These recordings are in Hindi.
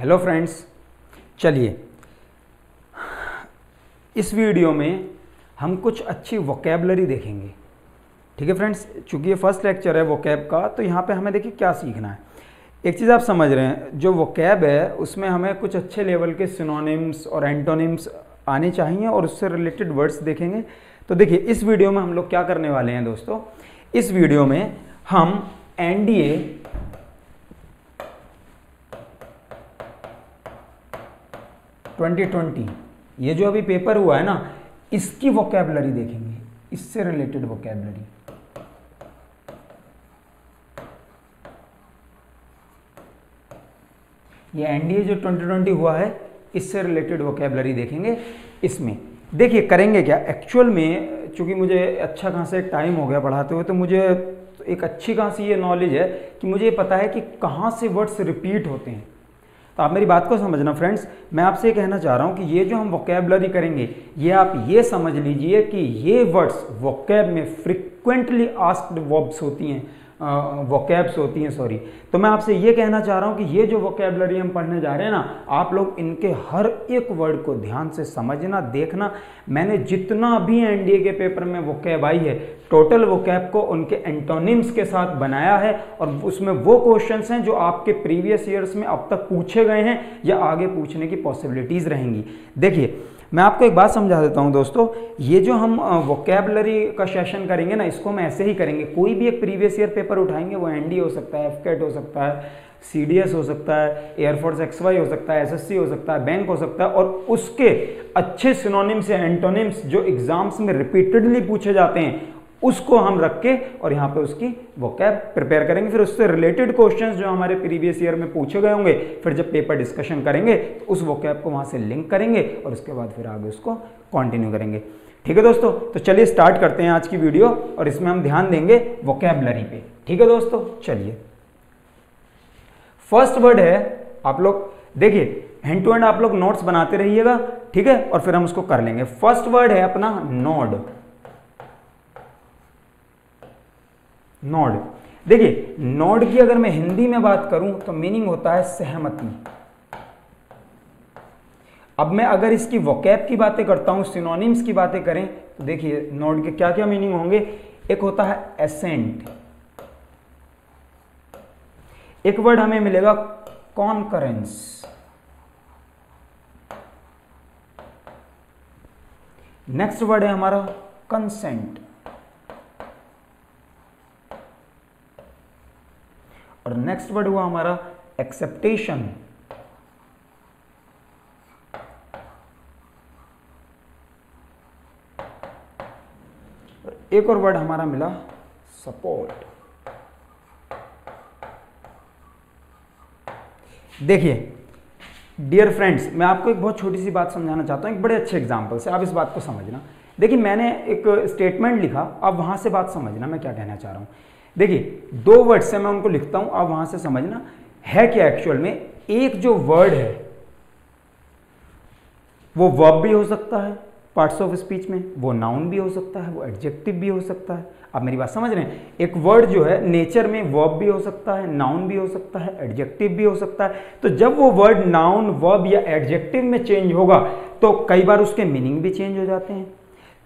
हेलो फ्रेंड्स, चलिए इस वीडियो में हम कुछ अच्छी वोकैबलरी देखेंगे। ठीक है फ्रेंड्स, चूंकि ये फर्स्ट लेक्चर है वोकैब का, तो यहाँ पे हमें देखिए क्या सीखना है। एक चीज़ आप समझ रहे हैं, जो वोकैब है उसमें हमें कुछ अच्छे लेवल के सिनोनिम्स और एंटोनिम्स आने चाहिए और उससे रिलेटेड वर्ड्स देखेंगे। तो देखिए इस वीडियो में हम लोग क्या करने वाले हैं दोस्तों, इस वीडियो में हम एनडीए 2020 ये जो अभी पेपर हुआ है ना, इसकी वोकैबलरी देखेंगे, इससे रिलेटेड वोकैबलरी। ये एनडीए जो 2020 हुआ है, इससे रिलेटेड वोकैबलरी देखेंगे। इसमें देखिए करेंगे क्या एक्चुअल में, चूंकि मुझे अच्छा खासा एक टाइम हो गया पढ़ाते हुए, तो मुझे एक अच्छी खासी ये नॉलेज है कि मुझे ये पता है कि कहाँ से वर्ड्स रिपीट होते हैं। तो आप मेरी बात को समझना फ्रेंड्स, मैं आपसे ये कहना चाह रहा हूँ कि ये जो हम वोकैबलरी करेंगे, ये आप ये समझ लीजिए कि ये वर्ड्स वोकैब में फ्रिक्वेंटली आस्क्ड वर्ब्स होती हैं, वोकैब्स होती हैं, सॉरी। तो मैं आपसे ये कहना चाह रहा हूँ कि ये जो वोकैबलरी हम पढ़ने जा रहे हैं ना, आप लोग इनके हर एक वर्ड को ध्यान से समझना, देखना। मैंने जितना भी एनडीए के पेपर में वोकैब आई है, टोटल वोकैब को उनके एंटोनिम्स के साथ बनाया है, और उसमें वो क्वेश्चंस हैं जो आपके प्रीवियस ईयर्स में अब तक पूछे गए हैं या आगे पूछने की पॉसिबिलिटीज रहेंगी। देखिए मैं आपको एक बात समझा देता हूं दोस्तों, ये जो हम वोकैबलरी का सेशन करेंगे ना, इसको हम ऐसे ही करेंगे। कोई भी एक प्रीवियस ईयर पेपर उठाएंगे, वो एनडीए हो सकता है, एफकेट हो सकता है, सीडीएस हो सकता है, एयरफोर्स एक्सवाई हो सकता है, एसएससी हो सकता है, बैंक हो सकता है, और उसके अच्छे सिनोनिम्स या एंटोनिम्स जो एग्जाम्स में रिपीटेडली पूछे जाते हैं, उसको हम रख के और यहाँ पे उसकी वोकैब प्रिपेयर करेंगे। फिर उससे रिलेटेड क्वेश्चंस जो हमारे प्रीवियस ईयर में पूछे गए होंगे, फिर जब पेपर डिस्कशन करेंगे तो उस वोकैब को वहाँ से लिंक करेंगे और उसके बाद फिर आगे उसको कंटिन्यू करेंगे। ठीक है दोस्तों, तो चलिए स्टार्ट करते हैं आज की वीडियो, और इसमें हम ध्यान देंगे वोकैबलरी पे। ठीक है दोस्तों, चलिए फर्स्ट वर्ड है, आप लोग देखिए हैंड टू हैंड आप लोग नोट्स बनाते रहिएगा, ठीक है, और फिर हम उसको कर लेंगे। फर्स्ट वर्ड है अपना नोड। नोड, देखिए नोड की अगर मैं हिंदी में बात करूं तो मीनिंग होता है सहमति। अब मैं अगर इसकी वोकैब की बातें करता हूं, सिनोनिम्स की बातें करें, तो देखिए नोड के क्या क्या मीनिंग होंगे। एक होता है एसेंट, एक वर्ड हमें मिलेगा कॉन्करेंस, नेक्स्ट वर्ड है हमारा कंसेंट, और नेक्स्ट वर्ड हुआ हमारा एक्सेप्टेशन, और एक और वर्ड हमारा मिला सपोर्ट। देखिए डियर फ्रेंड्स, मैं आपको एक बहुत छोटी सी बात समझाना चाहता हूं, एक बड़े अच्छे एग्जांपल से, आप इस बात को समझना। देखिए मैंने एक स्टेटमेंट लिखा, अब वहां से बात समझना मैं क्या कहना चाह रहा हूं। देखिए दो वर्ड से मैं उनको लिखता हूं, आप वहां से समझना है क्या एक्चुअल में। एक जो वर्ड है वो वर्ब भी हो सकता है पार्ट्स ऑफ स्पीच में, वो नाउन भी हो सकता है, वो एडजेक्टिव भी हो सकता है। आप मेरी बात समझ रहे हैं, एक वर्ड जो है नेचर में वर्ब भी हो सकता है, नाउन भी हो सकता है, एडजेक्टिव भी हो सकता है। तो जब वो वर्ड नाउन, वर्ब या एडजेक्टिव में चेंज होगा, तो कई बार उसके मीनिंग भी चेंज हो जाते हैं,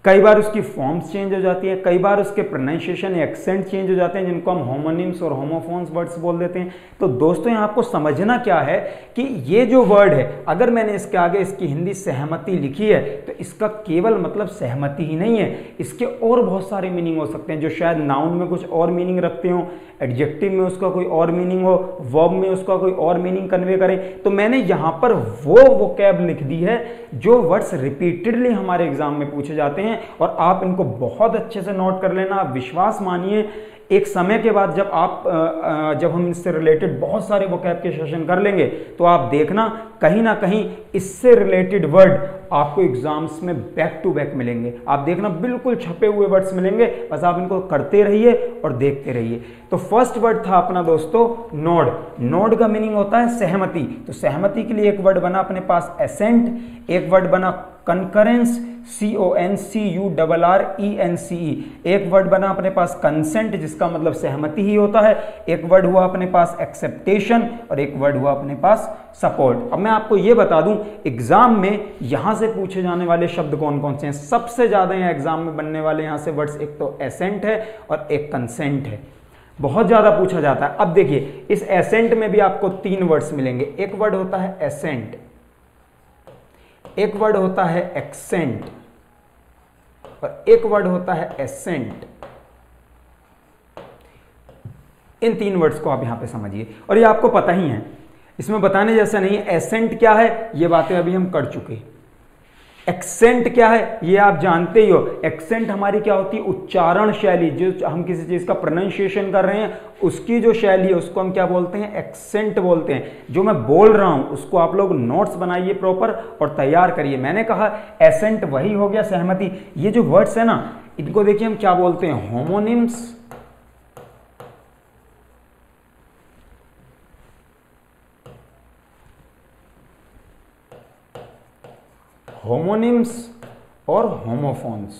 कई बार उसकी फॉर्म्स चेंज हो जाती है, कई बार उसके प्रोनाउंसिएशन या एक्सेंट चेंज हो जाते हैं, जिनको हम होमोनिम्स और होमोफोन्स वर्ड्स बोल देते हैं। तो दोस्तों यहाँ आपको समझना क्या है कि ये जो वर्ड है, अगर मैंने इसके आगे इसकी हिंदी सहमति लिखी है, तो इसका केवल मतलब सहमति ही नहीं है, इसके और बहुत सारे मीनिंग हो सकते हैं, जो शायद नाउन में कुछ और मीनिंग रखते हो, एडजेक्टिव में उसका कोई और मीनिंग हो, वर्ब में उसका कोई और मीनिंग कन्वे करे। तो मैंने यहाँ पर वो वोकैब लिख दी है जो वर्ड्स रिपीटेडली हमारे एग्जाम में पूछे जाते हैं, और आप इनको बहुत अच्छे से नोट कर लेना। आप विश्वास मानिए, एक समय के बाद जब हम इससे रिलेटेड बहुत सारे वोकैब के सेशन कर लेंगे, तो आप देखना कहीं ना कहीं इससे रिलेटेड वर्ड आपको एग्जाम्स में बैक टू बैक मिलेंगे। आप देखना बिल्कुल छपे हुए वर्ड्स मिलेंगे, बस आप इनको करते रहिए और देखते रहिए। तो फर्स्ट वर्ड था अपना दोस्तों नोड। नोड का मीनिंग होता है सहमति। तो सहमति के लिए एक वर्ड बना अपने पास एसेंट, एक वर्ड बना कंकरेंस, CONCURRENCE। एक वर्ड बना अपने पास कंसेंट, जिसका मतलब सहमति ही होता है, एक वर्ड हुआ अपने पास एक्सेप्टेशन, और एक वर्ड हुआ अपने पास सपोर्ट। अब मैं आपको यह बता दूं एग्जाम में यहां से पूछे जाने वाले शब्द कौन कौन से हैं। सबसे ज्यादा यहाँ एग्जाम में बनने वाले यहां से वर्ड्स एक तो एसेंट है और एक कंसेंट है, बहुत ज्यादा पूछा जाता है। अब देखिए इस एसेंट में भी आपको 3 वर्ड्स मिलेंगे। एक वर्ड होता है एसेंट, एक वर्ड होता है एक्सेंट, और एक वर्ड होता है एसेंट। इन 3 वर्ड्स को आप यहां पे समझिए, और ये आपको पता ही है, इसमें बताने जैसा नहीं है। एसेंट क्या है ये बातें अभी हम कर चुके। एक्सेंट क्या है ये आप जानते ही हो। एक्सेंट हमारी क्या होती है, उच्चारण शैली, जो हम किसी चीज का प्रोनाउंसिएशन कर रहे हैं उसकी जो शैली है उसको हम क्या बोलते हैं, एक्सेंट बोलते हैं। जो मैं बोल रहा हूं उसको आप लोग नोट्स बनाइए प्रॉपर और तैयार करिए। मैंने कहा एसेंट वही हो गया सहमति। ये जो वर्ड्स है ना इनको देखिए हम क्या बोलते हैं, होमोनिम्स। होमोनिम्स और होमोफोन्स।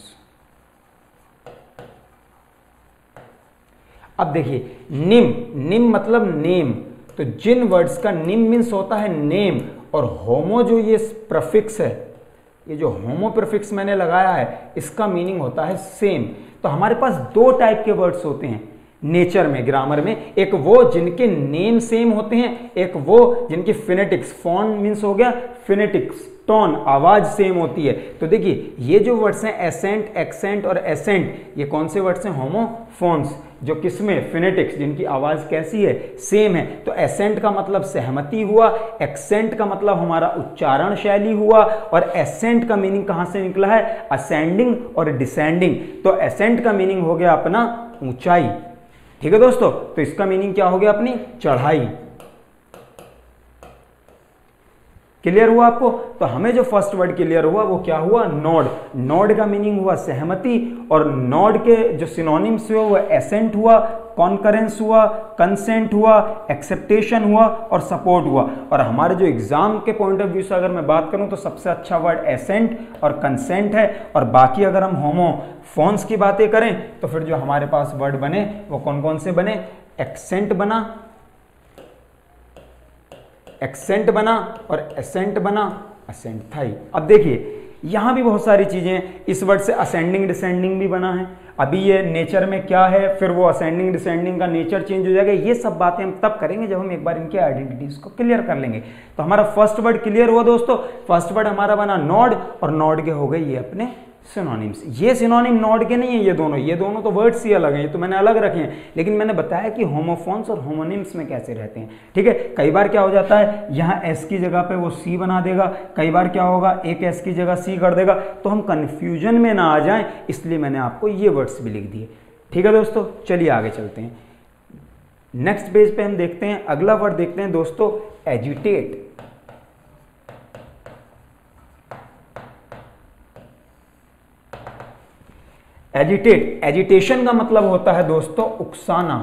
अब देखिए निम, निम मतलब नेम, तो जिन वर्ड्स का निम मीन्स होता है नेम, और होमो जो ये प्रीफिक्स है, ये जो होमो प्रीफिक्स मैंने लगाया है इसका मीनिंग होता है सेम। तो हमारे पास 2 टाइप के वर्ड्स होते हैं नेचर में, ग्रामर में। एक वो जिनके नेम सेम होते हैं, एक वो जिनकी फिनेटिक्स, फॉन्ट मीन्स हो गया फिनेटिक्स, टोन, आवाज सेम होती है। तो देखिए ये जो वर्ड्स हैं एसेंट, एक्सेंट और एसेंट, ये कौन से वर्ड्स हैं, होमोफोन्स, जो किसमें, फिनेटिक्स, जिनकी आवाज कैसी है, सेम है। तो एसेंट का मतलब सहमति हुआ, एक्सेंट का मतलब हमारा उच्चारण शैली हुआ, और एसेंट का मीनिंग कहां से निकला है, असेंडिंग और डिसेंडिंग। तो एसेंट का मीनिंग हो गया अपना ऊंचाई, ठीक है दोस्तों। तो इसका मीनिंग क्या हो गया, अपनी चढ़ाई। क्लियर हुआ आपको। तो हमें जो फर्स्ट वर्ड क्लियर हुआ वो क्या हुआ, नोड। नोड का मीनिंग हुआ सहमति, और नोड के जो सिनोनिम्स हुए वो एसेंट हुआ, कॉन्करेंस हुआ, कंसेंट हुआ, एक्सेप्टेशन हुआ और सपोर्ट हुआ। और हमारे जो एग्जाम के पॉइंट ऑफ व्यू से अगर मैं बात करूं तो सबसे अच्छा वर्ड एसेंट और कंसेंट है। और बाकी अगर हम होमोफोन्स की बातें करें तो फिर जो हमारे पास वर्ड बने वो कौन कौन से बने, एक्सेंट बना, एक्सेंट बना, और एसेंट बना, असेंट था ही। अब देखिए यहां भी बहुत सारी चीजें, इस वर्ड से असेंडिंग डिसेंडिंग भी बना है। अभी ये नेचर में क्या है, फिर वो असेंडिंग डिसेंडिंग का नेचर चेंज हो जाएगा। ये सब बातें हम तब करेंगे जब हम एक बार इनके आइडेंटिटीज को क्लियर कर लेंगे। तो हमारा फर्स्ट वर्ड क्लियर हुआ दोस्तों। फर्स्ट वर्ड हमारा बना नोड, और नोड के हो गए ये अपने सिनोनिम्स। ये सिनोनिम नोड के नहीं है, ये दोनों तो वर्ड्स ही अलग हैं, ये तो मैंने अलग रखे हैं। लेकिन मैंने बताया कि होमोफोन्स और होमोनिम्स में कैसे रहते हैं, ठीक है। कई बार क्या हो जाता है, यहाँ एस की जगह पे वो सी बना देगा, कई बार क्या होगा एक एस की जगह सी कर देगा, तो हम कंफ्यूजन में ना आ जाएं, इसलिए मैंने आपको ये वर्ड्स भी लिख दिए, ठीक है दोस्तों। चलिए आगे चलते हैं। नेक्स्ट पेज पे हम देखते हैं, अगला वर्ड देखते हैं दोस्तों, एजिटेट। एजिटेट, एजिटेशन का मतलब होता है दोस्तों उकसाना,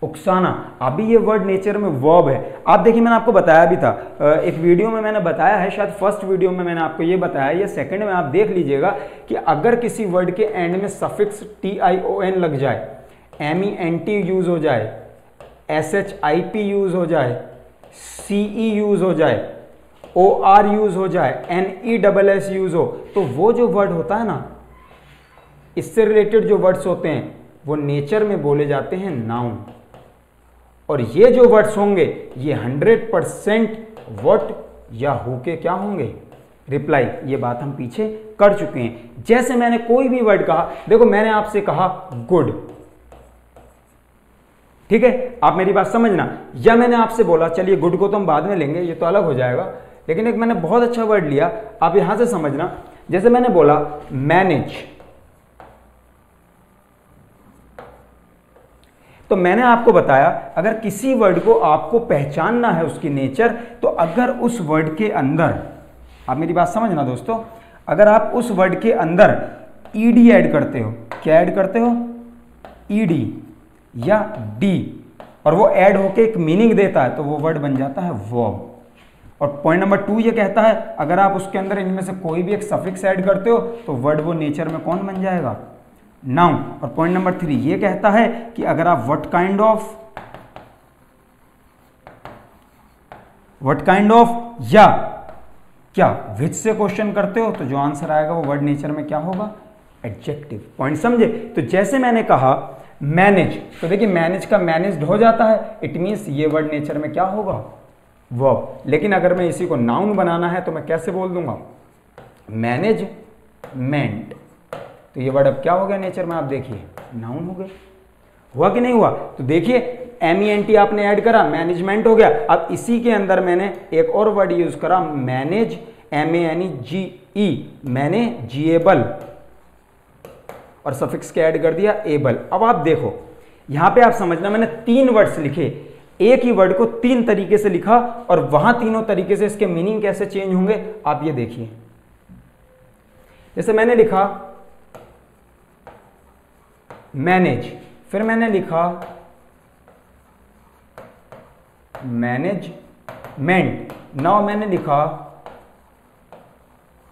उकसाना। अभी ये वर्ड नेचर में वर्ब है। आप देखिए मैंने आपको बताया भी था, एक वीडियो में मैंने बताया है, शायद फर्स्ट वीडियो में मैंने आपको ये बताया, ये सेकंड में आप देख लीजिएगा कि अगर किसी वर्ड के एंड में सफिक्स TION लग जाए, MENT यूज हो जाए, SHIP यूज हो जाए, CE यूज हो जाए, OR यूज हो जाए, NESS यूज हो, तो वो जो वर्ड होता है ना, इससे रिलेटेड जो वर्ड्स होते हैं वो नेचर में बोले जाते हैं नाउन। और ये जो वर्ड्स होंगे ये 100% व्हाट या हु के क्या होंगे, रिप्लाई। ये बात हम पीछे कर चुके हैं। जैसे मैंने कोई भी वर्ड कहा, देखो मैंने आपसे कहा गुड, ठीक है, आप मेरी बात समझना। या मैंने आपसे बोला, चलिए गुड को तो हम बाद में लेंगे, ये तो अलग हो जाएगा, लेकिन एक मैंने बहुत अच्छा वर्ड लिया, आप यहां से समझना। जैसे मैंने बोला मैनेज, तो मैंने आपको बताया अगर किसी वर्ड को आपको पहचानना है उसकी नेचर, तो अगर उस वर्ड के अंदर, आप मेरी बात समझना दोस्तों, अगर आप उस वर्ड के अंदर ईडी ऐड करते हो, क्या ऐड करते हो, ईडी या डी, और वो ऐड होके एक मीनिंग देता है, तो वो वर्ड बन जाता है वर्ब। और पॉइंट नंबर 2 ये कहता है अगर आप उसके अंदर इनमें से कोई भी एक सफिक्स ऐड करते हो तो वर्ड वो नेचर में कौन बन जाएगा, नाउन। और पॉइंट नंबर 3 ये कहता है कि अगर आप व्हाट काइंड ऑफ या क्या विच से क्वेश्चन करते हो तो जो आंसर आएगा वो वर्ड नेचर में क्या होगा, एडजेक्टिव। पॉइंट समझे। तो जैसे मैंने कहा मैनेज, तो देखिए मैनेज का मैनेज्ड हो जाता है, इट मींस ये वर्ड नेचर में क्या होगा, वर्ब। लेकिन अगर मैं इसी को नाउन बनाना है तो मैं कैसे बोल दूंगा, मैनेजमेंट। तो ये वर्ड अब क्या हो गया नेचर में, आप देखिए नाउन हो गया। हुआ कि नहीं हुआ। तो देखिए MENT आपने ऐड करा, मैनेजमेंट हो गया। अब इसी के अंदर मैंने एक और वर्ड यूज करा, मैनेज, MANEGE, मैनेजेबल, और सफिक्स के ऐड कर दिया एबल। अब आप देखो यहां पे आप समझना, मैंने 3 वर्ड्स लिखे, एक ही वर्ड को 3 तरीके से लिखा और वहां तीनों तरीके से इसके मीनिंग कैसे चेंज होंगे आप ये देखिए। जैसे मैंने लिखा मैनेज, फिर मैंने लिखा मैनेजमेंट, नाउ मैंने लिखा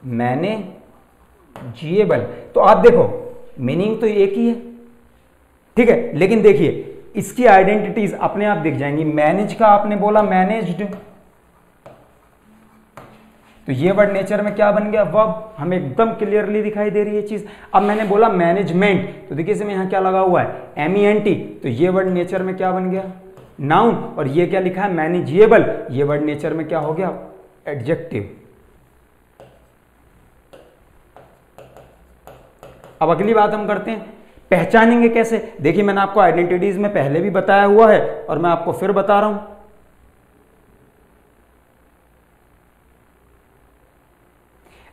मैनेजेबल। तो आप देखो मीनिंग तो एक ही है, ठीक है, लेकिन देखिए इसकी आइडेंटिटीज अपने आप दिख जाएंगी। मैनेज का आपने बोला मैनेज्ड, तो ये वर्ड नेचर में क्या बन गया, वर्ब। हमें एकदम क्लियरली दिखाई दे रही है चीज। अब मैंने बोला मैनेजमेंट, तो देखिए इसमें यहां क्या लगा हुआ है, MENT, तो ये वर्ड नेचर में क्या बन गया, नाउन। और ये क्या लिखा है, मैनेजेबल, ये वर्ड नेचर में क्या हो गया, एडजेक्टिव। अब अगली बात हम करते हैं, पहचानेंगे कैसे। देखिए मैंने आपको आइडेंटिटीज में पहले भी बताया हुआ है और मैं आपको फिर बता रहा हूं।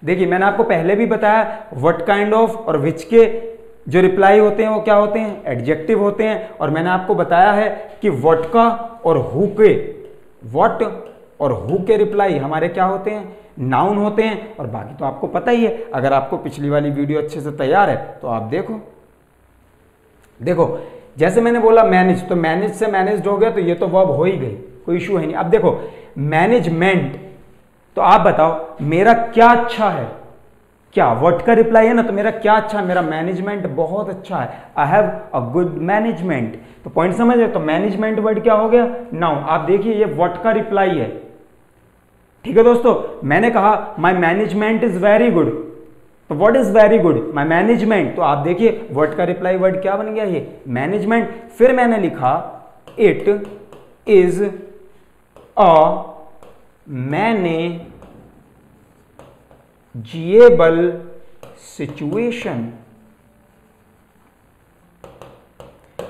देखिए मैंने आपको पहले भी बताया व्हाट काइंड ऑफ और विच के जो रिप्लाई होते हैं वो क्या होते हैं, एडजेक्टिव होते हैं। और मैंने आपको बताया है कि व्हाट का और हु के, व्हाट और हु के रिप्लाई हमारे क्या होते हैं, नाउन होते हैं। और बाकी तो आपको पता ही है, अगर आपको पिछली वाली वीडियो अच्छे से तैयार है तो आप देखो जैसे मैंने बोला मैनेज, तो मैनेज से मैनेज्ड हो गया, तो ये तो वर्ब हो ही गई, कोई इशू है नहीं। अब देखो मैनेजमेंट, तो आप बताओ मेरा क्या अच्छा है, क्या व्हाट का रिप्लाई है ना, तो मेरा क्या अच्छा है, मेरा मैनेजमेंट बहुत अच्छा है, I have a good management. तो पॉइंट समझ रहे, तो मैनेजमेंट वर्ड क्या हो गया, नाउन। आप देखिए ये व्हाट का रिप्लाई है, ठीक है दोस्तों। मैंने कहा my management is very good, तो what is very good, my management. तो आप देखिए व्हाट का रिप्लाई वर्ड क्या बन गया, ये मैनेजमेंट। फिर मैंने लिखा it is a manageable situation.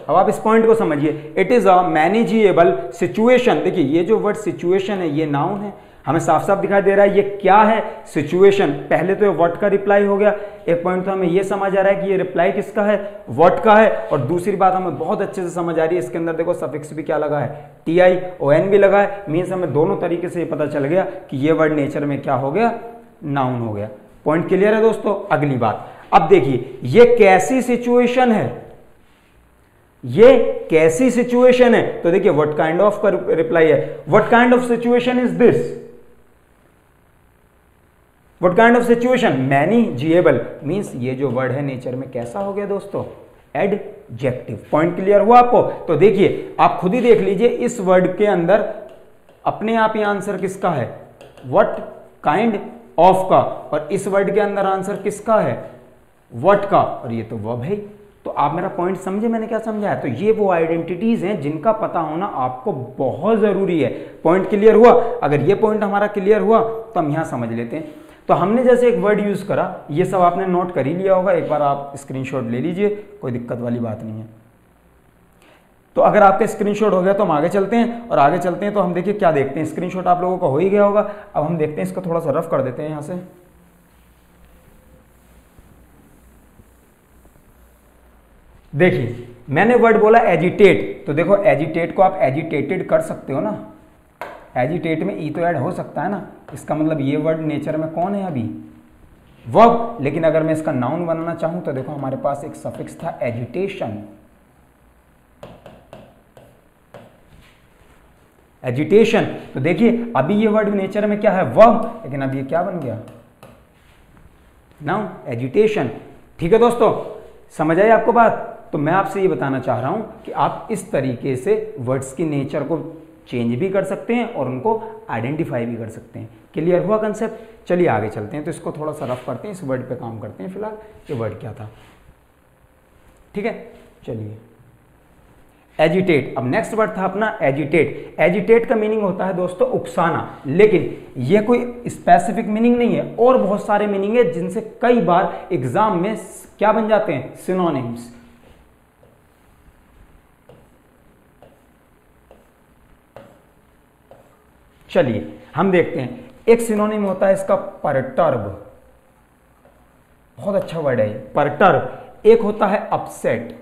अब आप इस पॉइंट को समझिए, it is a manageable situation. देखिए ये जो वर्ड सिचुएशन है ये नाउन है, हमें साफ साफ दिखाई दे रहा है ये क्या है, सिचुएशन। पहले तो ये व्हाट का रिप्लाई हो गया, एक पॉइंट तो हमें ये समझ आ रहा है कि ये रिप्लाई किसका है, व्हाट का है। और दूसरी बात हमें बहुत अच्छे से समझ आ रही है, इसके अंदर देखो सफिक्स भी क्या लगा है, TION भी लगा है, मीन्स हमें दोनों तरीके से ये पता चल गया कि ये वर्ड नेचर में क्या हो गया, नाउन हो गया। पॉइंट क्लियर है दोस्तों। अगली बात, अब देखिए ये कैसी सिचुएशन है, ये कैसी सिचुएशन है। तो देखिए व्हाट काइंड ऑफ का रिप्लाई है, what kind of situation is this, what kind of situation, manageable, means ये जो वर्ड है नेचर में कैसा हो गया दोस्तों, एडजेक्टिव। पॉइंट क्लियर हुआ आपको। तो देखिए आप खुद ही देख लीजिए इस वर्ड के अंदर अपने आप ही आंसर किसका है, व्हाट काइंड ऑफ का, और इस वर्ड के अंदर आंसर किसका है, व्हाट का, और ये तो वर्ब है। तो आप मेरा पॉइंट समझे मैंने क्या समझाया। तो ये वो आइडेंटिटीज हैं जिनका पता होना आपको बहुत जरूरी है। पॉइंट क्लियर हुआ। अगर ये पॉइंट हमारा क्लियर हुआ तो हम यहां समझ लेते हैं। तो हमने जैसे एक वर्ड यूज करा, ये सब आपने नोट कर ही लिया होगा, एक बार आप स्क्रीनशॉट ले लीजिए, कोई दिक्कत वाली बात नहीं है। तो अगर आपका स्क्रीनशॉट हो गया तो हम आगे चलते हैं, और आगे चलते हैं तो हम देखिए क्या देखते हैं। स्क्रीनशॉट आप लोगों का हो ही गया होगा, अब हम देखते हैं, इसको थोड़ा सा रफ कर देते हैं यहां से। देखिए मैंने वर्ड बोला एजिटेट, तो देखो एजिटेट को आप एजिटेटेड कर सकते हो ना, एजिटेट में ई तो ऐड हो सकता है ना, इसका मतलब ये वर्ड नेचर में कौन है अभी, वर्ब। लेकिन अगर मैं इसका नाउन बनाना चाहूं तो देखो हमारे पास एक सफिक्स था एजिटेशन, एजिटेशन। तो देखिए अभी ये वर्ड नेचर में क्या है, वर्ब, लेकिन अब ये क्या बन गया, नाउन, एजिटेशन। ठीक है दोस्तों, समझ आई आपको बात। तो मैं आपसे ये बताना चाह रहा हूं कि आप इस तरीके से वर्ड्स की नेचर को चेंज भी कर सकते हैं और उनको आइडेंटिफाई भी कर सकते हैं। क्लियर हुआ कंसेप्ट? चलिए आगे चलते हैं। तो इसको थोड़ा सा रफ करते हैं, इस वर्ड पे काम करते हैं फिलहाल। ये वर्ड क्या था, ठीक है, चलिए। एजिटेट, अब नेक्स्ट वर्ड था अपना एजिटेट। एजिटेट का मीनिंग होता है दोस्तों उकसाना, लेकिन यह कोई स्पेसिफिक मीनिंग नहीं है, और बहुत सारे मीनिंग है जिनसे कई बार एग्जाम में क्या बन जाते हैं, सिनोनिम्स। चलिए हम देखते हैं। एक सिनोनिम होता है इसका परटर्ब, बहुत अच्छा वर्ड है परटर्ब। एक होता है अपसेट,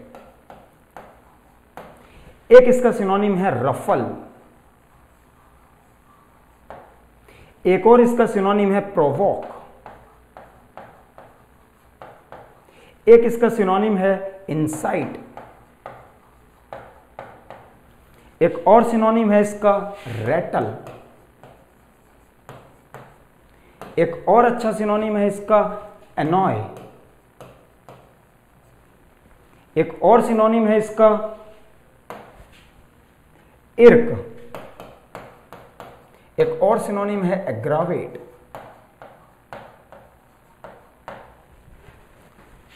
एक इसका सिनोनिम है रफल, एक और इसका सिनोनिम है प्रोवोक, एक इसका सिनोनिम है इंसाइट, एक और सिनोनिम है इसका रेटल, एक और अच्छा सिनोनिम है इसका एनॉय, एक और सिनोनिम है इसका इर्क, एक और सिनोनिम है एग्रावेट।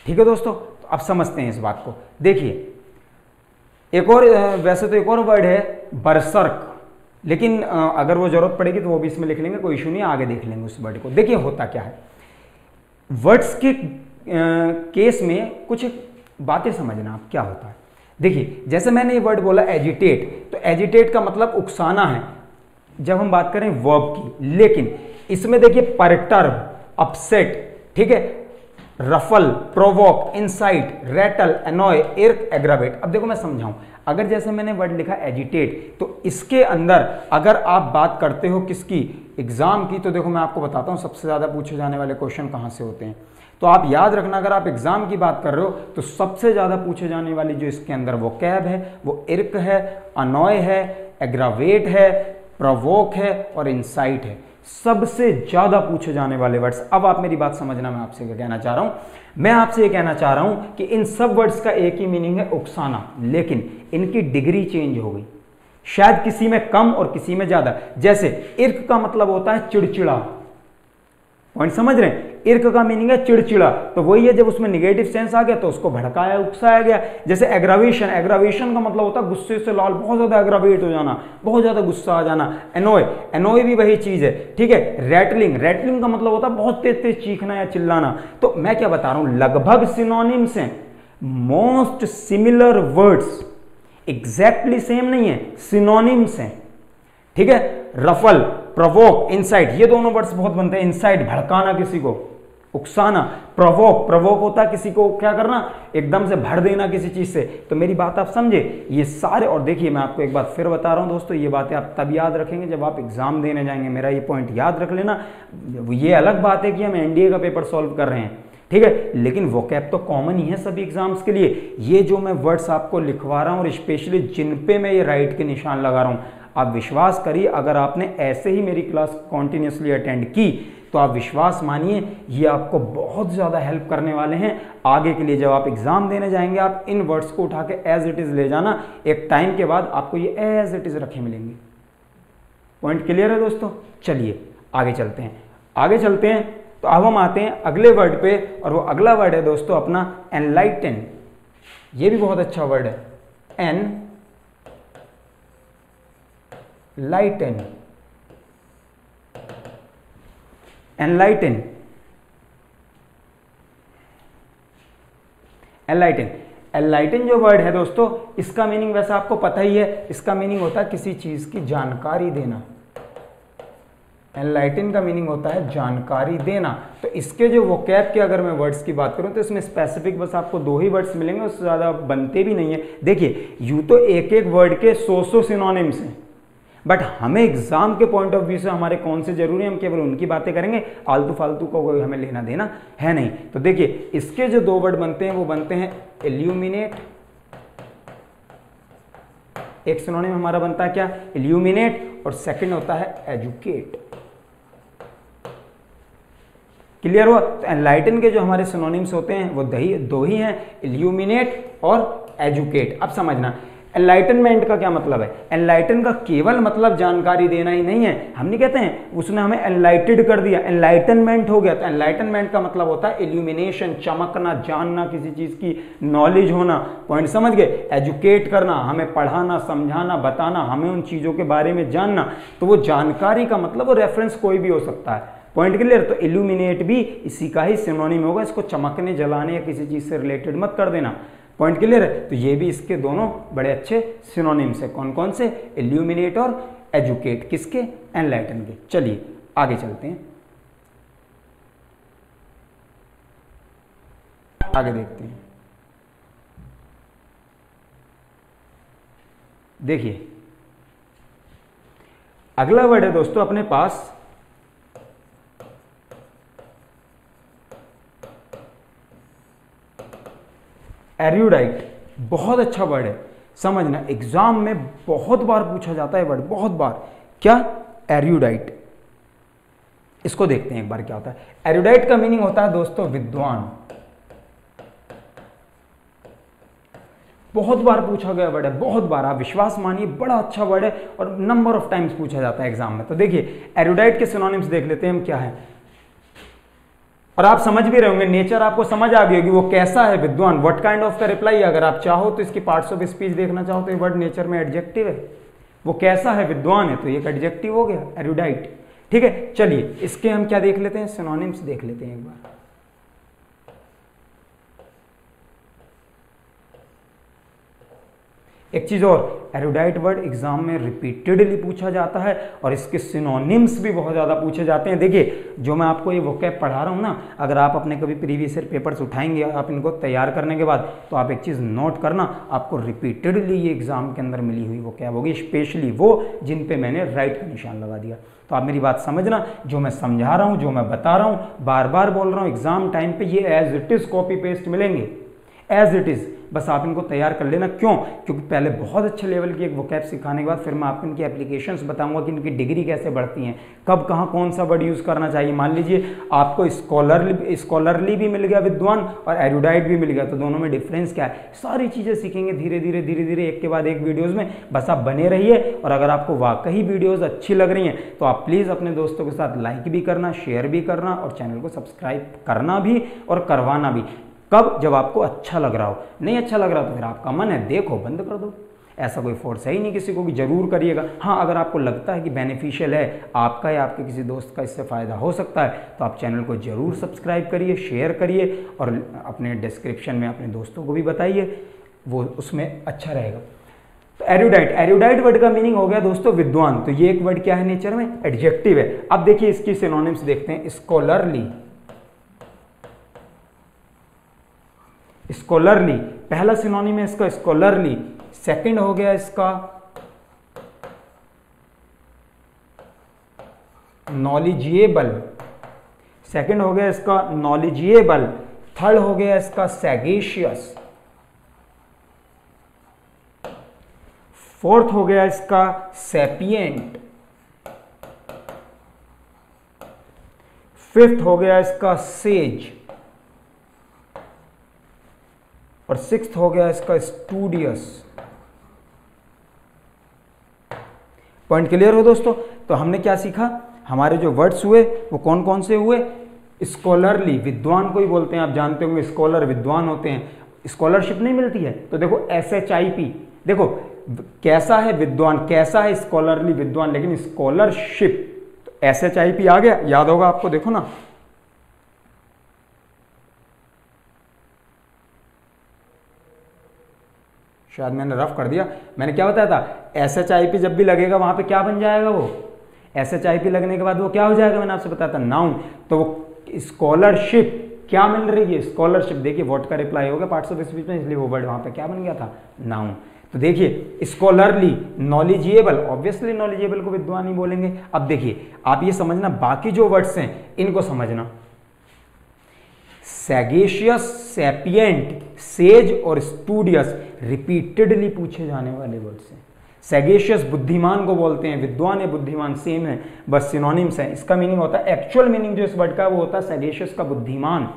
ठीक है दोस्तों, तो अब समझते हैं इस बात को। देखिए एक और, वैसे तो एक और वर्ड है बरसर्क, लेकिन अगर वो जरूरत पड़ेगी तो वो भी इसमें लिख लेंगे, कोई इशू नहीं, आगे देख लेंगे उस वर्ड को। देखिए होता क्या है, वर्ड्स के केस में कुछ बातें समझना आप क्या होता है। देखिए जैसे मैंने ये वर्ड बोला एजिटेट, तो एजिटेट का मतलब उकसाना है जब हम बात करें वर्ब की, लेकिन इसमें देखिए परटर्ब, अपसेट, ठीक है, ruffle, provoke, incite, rattle, annoy, irk, aggravate. अब देखो मैं समझाऊं, अगर जैसे मैंने वर्ड लिखा एजिटेट, तो इसके अंदर अगर आप बात करते हो किसकी, एग्जाम की, तो देखो मैं आपको बताता हूं सबसे ज्यादा पूछे जाने वाले क्वेश्चन कहां से होते हैं। तो आप याद रखना, अगर आप एग्जाम की बात कर रहे हो तो सबसे ज्यादा पूछे जाने वाली जो इसके अंदर वो कैब है, वो इर्क है, अनॉय है, एग्रावेट है, प्रोवोक है और इंसाइट है। सबसे ज्यादा पूछे जाने वाले वर्ड्स। अब आप मेरी बात समझना, मैं आपसे क्या कहना चाह रहा हूं, मैं आपसे ये कहना चाह रहा हूं कि इन सब वर्ड्स का एक ही मीनिंग है उकसाना, लेकिन इनकी डिग्री चेंज हो गई, शायद किसी में कम और किसी में ज्यादा। जैसे इर्क का मतलब होता है चिड़चिड़ा, पॉइंट समझ रहे हैं, इर्क का मीनिंग है चिड़चिड़ा, तो वही है जब उसमें निगेटिव सेंस आ गया तो उसको भड़काया, उकसाया गया। जैसे एग्रावेशन, एग्रावेशन का मतलब होता है गुस्से से लाल, बहुत ज्यादा एग्रावेट हो जाना, बहुत ज्यादा गुस्सा आ जाना। एनॉय, एनॉय भी वही चीज है, ठीक है। रैटलिंग, रैटलिंग का मतलब होता है बहुत तेज तेज चीखना या चिल्लाना। तो मैं क्या बता रहा हूं, लगभग सिनोनिम्स हैं, most similar words, exactly same नहीं है, सिनोनिम्स हैं, ठीक है। रफल, प्रोवोक, इंसाइट, ये दोनों वर्ड्स बहुत बनते हैं। इंसाइट भड़काना, किसी को उकसाना, प्रोवोक, प्रोवोक होता है किसी को क्या करना, एकदम से भर देना किसी चीज से। तो मेरी बात आप समझे, ये सारे, और देखिए मैं आपको एक बात फिर बता रहा हूं दोस्तों, ये बातें आप तब याद रखेंगे जब आप एग्जाम देने जाएंगे, मेरा ये पॉइंट याद रख लेना। ये अलग बात है कि हम एनडीए का पेपर सॉल्व कर रहे हैं, ठीक है, लेकिन वोकैब तो कॉमन ही है सभी एग्जाम्स के लिए। ये जो मैं वर्ड्स आपको लिखवा रहा हूं और स्पेशली जिन पे मैं ये राइट के निशान लगा रहा हूं, आप विश्वास करिए, अगर आपने ऐसे ही मेरी क्लास कॉन्टिन्यूसली अटेंड की तो आप विश्वास मानिए ये आपको बहुत ज़्यादा हेल्प करने वाले हैं आगे के लिए। जब आप एग्जाम देने जाएंगे, आप इन वर्ड्स को उठा के एज इट इज़ ले जाना, एक टाइम के बाद आपको ये एज इट इज़ रखे मिलेंगे। पॉइंट क्लियर है दोस्तों? चलिए आगे चलते हैं, आगे चलते हैं। तो अब हम आते हैं अगले वर्ड पे, और वो अगला वर्ड है दोस्तों अपना एनलाइटन। ये भी बहुत अच्छा वर्ड है, एनलाइटन, एनलाइटन, एनलाइटन। एनलाइटन जो वर्ड है दोस्तों, इसका मीनिंग वैसे आपको पता ही है, इसका मीनिंग होता है किसी चीज की जानकारी देना। एनलाइटन का मीनिंग होता है जानकारी देना। तो इसके जो वोकैब के अगर मैं वर्ड्स की बात करूं तो इसमें स्पेसिफिक बस आपको 2 ही वर्ड्स मिलेंगे, उससे ज्यादा बनते भी नहीं है। देखिए यूं तो एक एक वर्ड के 100 सिनोनिम्स हैं, बट हमें एग्जाम के पॉइंट ऑफ व्यू से हमारे कौन से जरूरी हैं, हम केवल उनकी बातें करेंगे, आलतू फालतू को कोई हमें लेना देना है नहीं। तो देखिए इसके जो 2 वर्ड बनते हैं वो बनते हैं इल्यूमिनेट एक सिनोनिम हमारा बनता है क्या, इल्यूमिनेट, और सेकंड होता है एजुकेट। क्लियर हुआ? तो एनलाइटन के जो हमारे सिनोनिम्स होते हैं वो दो ही हैं, इल्यूमिनेट और एजुकेट। अब समझना एनलाइटनमेंट का क्या मतलब है। एनलाइटन का केवल मतलब जानकारी देना ही नहीं है, हम नहीं कहते हैं उसने हमें एनलाइटेड कर दिया, एनलाइटनमेंट हो गया। तो एनलाइटनमेंट का मतलब होता है इल्यूमिनेशन, चमकना, जानना, किसी चीज की नॉलेज होना। पॉइंट समझ गए? एजुकेट करना, हमें पढ़ाना, समझाना, बताना, हमें उन चीजों के बारे में जानना। तो वो जानकारी का मतलब वो रेफरेंस कोई भी हो सकता है। Point clear? तो इल्यूमिनेट भी इसी का ही सिनोनिम होगा, इसको चमकने, जलाने या किसी चीज से रिलेटेड मत कर देना। पॉइंट क्लियर है? तो ये भी इसके दोनों बड़े अच्छे सिनोनिम्स है। कौन कौन से? इल्यूमिनेट और एजुकेट। किसके? एनलाइटन के। चलिए आगे चलते हैं, आगे देखते हैं। देखिए अगला वर्ड है दोस्तों अपने पास एरुडाइट। बहुत अच्छा वर्ड है, समझना, एग्जाम में बहुत बार पूछा जाता है वर्ड, बहुत बार। क्या? एरुडाइट। इसको देखते हैं एक बार क्या होता है। एरुडाइट का मीनिंग होता है दोस्तों विद्वान। बहुत बार पूछा गया वर्ड है, बहुत बार, आप विश्वास मानिए, बड़ा अच्छा वर्ड है और नंबर ऑफ टाइम्स पूछा जाता है एग्जाम में। तो देखिए एरुडाइट के सिनोनिम्स देख लेते हैं हम क्या है, और आप समझ भी रहे होंगे, नेचर आपको समझ आ गई होगी, वो कैसा है विद्वान, व्हाट काइंड ऑफ का रिप्लाई। अगर आप चाहो तो इसकी पार्ट्स ऑफ स्पीच देखना चाहो तो ये वर्ड नेचर में एडजेक्टिव है, वो कैसा है विद्वान है, तो ये एक एडजेक्टिव हो गया एरुडाइट। ठीक है, चलिए इसके हम क्या देख लेते हैं, सिनोनिम्स देख लेते हैं एक बार। एक चीज और, एरुडाइट वर्ड एग्जाम में रिपीटेडली पूछा जाता है और इसके सिनोनिम्स भी बहुत ज्यादा पूछे जाते हैं। देखिए जो मैं आपको ये वोकैब पढ़ा रहा हूं ना, अगर आप अपने कभी प्रीवियस ईयर पेपर्स उठाएंगे, आप इनको तैयार करने के बाद, तो आप एक चीज नोट करना, आपको रिपीटेडली ये एग्जाम के अंदर मिली हुई वोकैब होगी, स्पेशली वो जिन पे मैंने राइट का निशान लगा दिया। तो आप मेरी बात समझना, जो मैं समझा रहा हूं, जो मैं बता रहा हूं, बार बार बोल रहा हूं, एग्जाम टाइम पे ये as it is copy paste मिलेंगे, एज इट इज। बस आप इनको तैयार कर लेना। क्यों? क्योंकि पहले बहुत अच्छे लेवल की एक वोकैब सिखाने के बाद फिर मैं आपको इनकी एप्लीकेशंस बताऊंगा कि इनकी डिग्री कैसे बढ़ती हैं, कब कहाँ कौन सा वर्ड यूज करना चाहिए। मान लीजिए आपको स्कॉलरली भी मिल गया विद्वान और एरुडाइट भी मिल गया, तो दोनों में डिफरेंस क्या है, सारी चीजें सीखेंगे धीरे धीरे एक के बाद एक वीडियोज में। बस आप बने रहिए, और अगर आपको वाकई वीडियोज अच्छी लग रही हैं तो आप प्लीज अपने दोस्तों के साथ लाइक भी करना, शेयर भी करना और चैनल को सब्सक्राइब करना भी और करवाना भी। कब? जब आपको अच्छा लग रहा हो। नहीं अच्छा लग रहा तो फिर आपका मन है, देखो बंद कर दो, ऐसा कोई फोर्स है ही नहीं किसी को कि जरूर करिएगा। हाँ, अगर आपको लगता है कि बेनिफिशियल है, आपका या आपके किसी दोस्त का इससे फ़ायदा हो सकता है, तो आप चैनल को जरूर सब्सक्राइब करिए, शेयर करिए और अपने डिस्क्रिप्शन में अपने दोस्तों को भी बताइए, वो उसमें अच्छा रहेगा। तो एरुडाइट वर्ड का मीनिंग हो गया दोस्तों विद्वान। तो ये एक वर्ड क्या है नेचर में, एडजेक्टिव है। अब देखिए इसकी सिनोनिम्स देखते हैं। स्कॉलरली, स्कॉलरली पहला सिनोनिम है इसका स्कॉलरली। सेकंड हो गया इसका नॉलेजिएबल, सेकंड हो गया इसका नॉलेजिएबल। थर्ड हो गया इसका सैगेशियस। फोर्थ हो गया इसका सैपिएंट। फिफ्थ हो गया इसका सेज और सिक्स्थ हो गया इसका स्टूडियस। पॉइंट क्लियर हो दोस्तों? तो हमने क्या सीखा, हमारे जो वर्ड्स हुए वो कौन कौन से हुए। स्कॉलरली, विद्वान को ही बोलते हैं, आप जानते होंगे स्कॉलर विद्वान होते हैं। स्कॉलरशिप नहीं मिलती है, तो देखो SHIP, देखो कैसा है विद्वान, कैसा है स्कॉलरली विद्वान, लेकिन स्कॉलरशिप तो SHIP आ गया, याद होगा आपको, देखो ना। शायद मैंने रफ कर दिया, मैंने क्या बताया था, SHIP जब भी लगेगा वहां पे क्या बन जाएगा, वो SHIP लगने के बाद वो क्या हो जाएगा, मैंने आपसे बताया था नाउन। तो वो स्कॉलरशिप क्या मिल रही है, स्कॉलरशिप। देखिए व्हाट का रिप्लाई होगा पार्ट्स ऑफ स्पीच में, इसलिए वो वर्ड वहां पे क्या बन गया था, नाउन। तो देखिए स्कॉलरली, नॉलेजिएबल, ऑब्वियसली नॉलेजिएबल को विद्वान ही बोलेंगे। अब देखिए आप ये समझना, बाकी जो वर्ड्स हैं इनको समझना। सैगेशियस, सैपिएंट, सेज और स्टूडियस रिपीटेडली पूछे जाने वाले वर्ड्स हैं। सैगेशियस बुद्धिमान को बोलते हैं, विद्वान या बुद्धिमान सेम है, बस सिनोनिम्स है। इसका मीनिंग होता है, एक्चुअल मीनिंग जो इस वर्ड का वो होता है सैगेशियस का बुद्धिमान।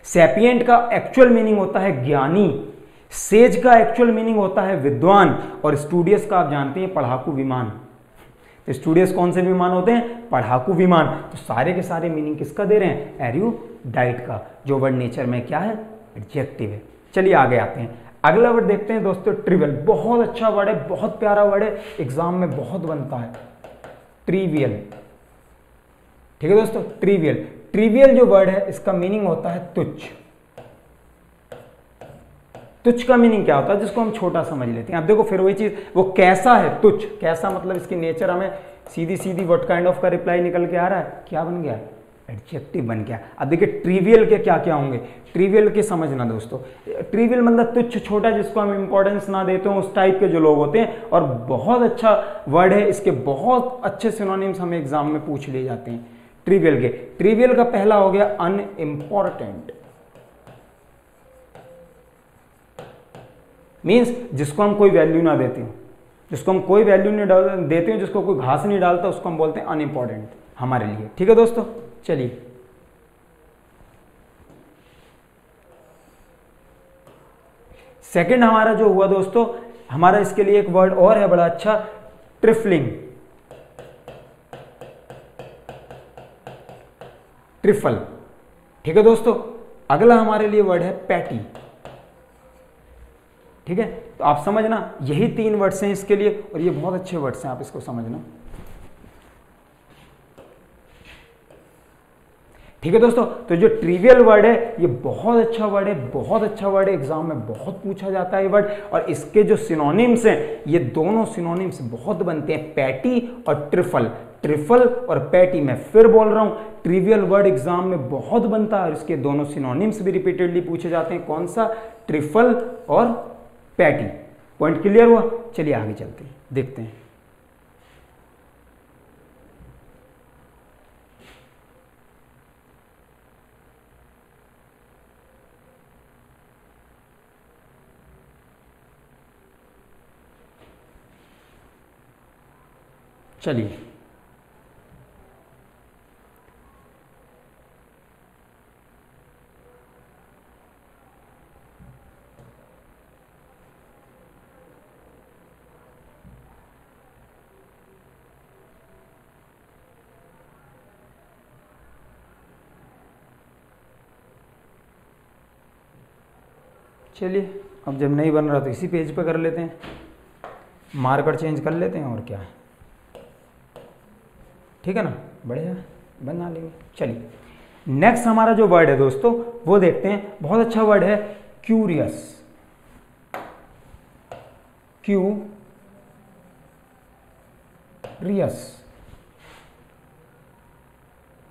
सैपिएंट का एक्चुअल मीनिंग होता है ज्ञानी, सेज का एक्चुअल मीनिंग होता है विद्वान, और स्टूडियस का आप जानते हैं पढ़ाकू विमान। तो स्टूडियस कौन से विमान होते हैं? पढ़ाकू विमान। तो सारे के सारे मीनिंग किसका दे रहे हैं? एरुडाइट का, जो वर्ड नेचर में क्या है? एडजेक्टिव है। चलिए आगे आते हैं, अगला वर्ड देखते हैं दोस्तों, ट्रिवियल। बहुत अच्छा वर्ड है, बहुत प्यारा वर्ड है, एग्जाम में बहुत बनता है, ट्रिवियल। ठीक है दोस्तों, ट्रिवियल। ट्रिवियल जो वर्ड है इसका मीनिंग होता है तुच्छ। तुच्छ का मीनिंग क्या होता है? जिसको हम छोटा समझ लेते हैं। अब देखो फिर वही चीज, वो कैसा है? तुच्छ। कैसा मतलब इसकी नेचर हमें सीधी सीधी व्हाट काइंड ऑफ का रिप्लाई निकल के आ रहा है, क्या बन गया? एडजेक्टिव बन गया। अब देखिए ट्रिवियल के क्या क्या होंगे, ट्रिवियल के समझना दोस्तों। ट्रिवियल मतलब तुच्छ, छोटा, जिसको हम इंपॉर्टेंस ना देते हो, उस टाइप के जो लोग होते हैं। और बहुत अच्छा वर्ड है, इसके बहुत अच्छे सिनोनिम्स हमें एग्जाम में पूछ लिए जाते हैं ट्रिवियल के। ट्रिवियल का पहला हो गया अनइम्पॉर्टेंट, मीन्स जिसको हम कोई वैल्यू ना देते हो, जिसको हम कोई वैल्यू नहीं देते हो, जिसको कोई घास नहीं डालता, उसको हम बोलते हैं अनइम्पॉर्टेंट हमारे लिए। ठीक है दोस्तों, चलिए सेकंड हमारा जो हुआ दोस्तों, हमारा इसके लिए एक वर्ड और है बड़ा अच्छा, ट्रिफलिंग, ट्रिफल। ठीक है दोस्तों, अगला हमारे लिए वर्ड है पैटी। ठीक है, तो आप समझना यही 3 वर्ड्स हैं इसके लिए, और ये बहुत अच्छे वर्ड्स हैं, आप इसको समझना। ठीक है दोस्तों, तो जो ट्रिवियल वर्ड है ये बहुत अच्छा वर्ड है, बहुत अच्छा वर्ड है, एग्जाम में बहुत पूछा जाता है ये वर्ड। और इसके जो सिनोनिम्स हैं, ये दोनों सिनोनिम्स बहुत बनते हैं, पैटी और ट्रिफल। ट्रिफल और पैटी, मैं फिर बोल रहा हूं, ट्रिवियल वर्ड एग्जाम में बहुत बनता है, और इसके दोनों सिनोनिम्स भी रिपीटेडली पूछे जाते हैं। कौन सा? ट्रिफल और पैटी। पॉइंट क्लियर हुआ? चलिए आगे चलते हैं, देखते हैं। चलिए चलिए अब जब नहीं बन रहा तो इसी पेज पे कर लेते हैं, मार्कर चेंज कर लेते हैं, और क्या है। ठीक है ना, बढ़िया बना लेंगे। चलिए नेक्स्ट हमारा जो वर्ड है दोस्तों वो देखते हैं, बहुत अच्छा वर्ड है क्यूरियस। क्यूरियस,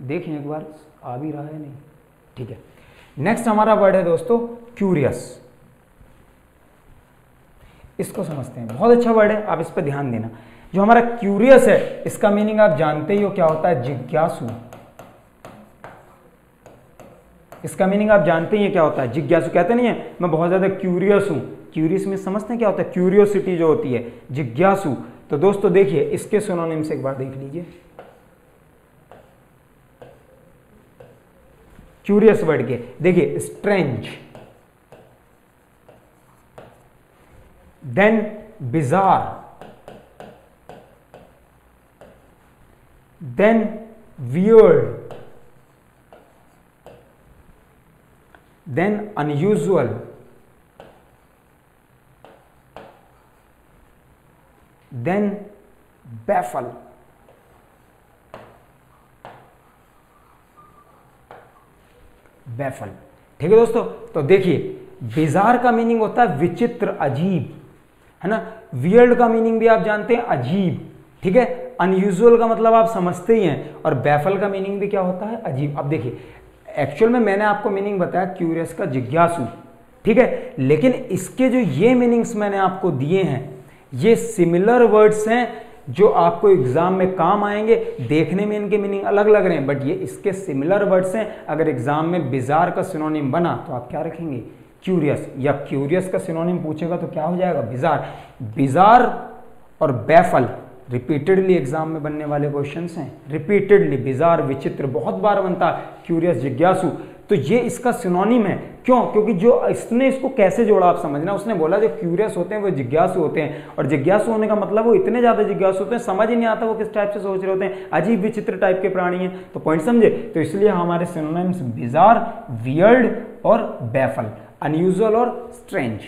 देखें एक बार आ भी रहा है नहीं। ठीक है, नेक्स्ट हमारा वर्ड है दोस्तों क्यूरियस। इसको समझते हैं, बहुत अच्छा वर्ड है, आप इस पर ध्यान देना। जो हमारा क्यूरियस है इसका मीनिंग आप जानते ही हो क्या होता है? जिज्ञासु। इसका मीनिंग आप जानते ही हैं क्या होता है? जिज्ञासु। कहते नहीं है मैं बहुत ज्यादा क्यूरियस हूं, क्यूरियस में समझते हैं क्या होता है? क्यूरियोसिटी जो होती है, जिज्ञासु। तो दोस्तों देखिए इसके सिनोनिम्स एक बार देख लीजिए। क्यूरियस वर्ड के देखिए, strange, then bizarre, then weird, then unusual, then baffle, baffle। ठीक है दोस्तों, तो देखिए बिजार का मीनिंग होता है विचित्र, अजीब, है ना। वियर्ड का मीनिंग भी आप जानते हैं, अजीब। ठीक है, अनयूजुअल का मतलब आप समझते ही हैं, और बैफल का मीनिंग भी क्या होता है? अजीब। अब देखिए एक्चुअल में मैंने आपको मीनिंग बताया क्यूरियस का, जिज्ञासु। ठीक है, लेकिन इसके जो ये मीनिंग्स मैंने आपको दिए हैं ये सिमिलर वर्ड्स हैं जो आपको एग्जाम में काम आएंगे। देखने में इनके मीनिंग अलग लग रहे हैं बट ये इसके सिमिलर वर्ड्स हैं। अगर एग्जाम में बिजार का सिनोनिम बना तो आप क्या रखेंगे? क्यूरियस। या क्यूरियस का सिनोनिम पूछेगा तो क्या हो जाएगा? बिजार। बिजार और बैफल रिपीटेडली एग्जाम में बनने वाले क्वेश्चंस हैं, रिपीटेडली, बिजार, विचित्र, बहुत बार बनता, क्यूरियस, जिज्ञासु, तो ये इसका सिनोनिम है। क्यों? क्योंकि जो इसने इसको कैसे जोड़ा आप समझना, उसने बोला जो क्यूरियस होते हैं वो जिज्ञासु होते हैं, और जिज्ञासु होने का मतलब वो इतने ज्यादा जिज्ञासु होते हैं समझ ही नहीं आता वो किस टाइप से सोच रहे होते हैं, अजीब विचित्र टाइप के प्राणी हैं। तो पॉइंट समझे? तो इसलिए हमारे सिनोनिम्स बिजार, वियर्ड और बैफल, अनयूजुअल और स्ट्रेंज।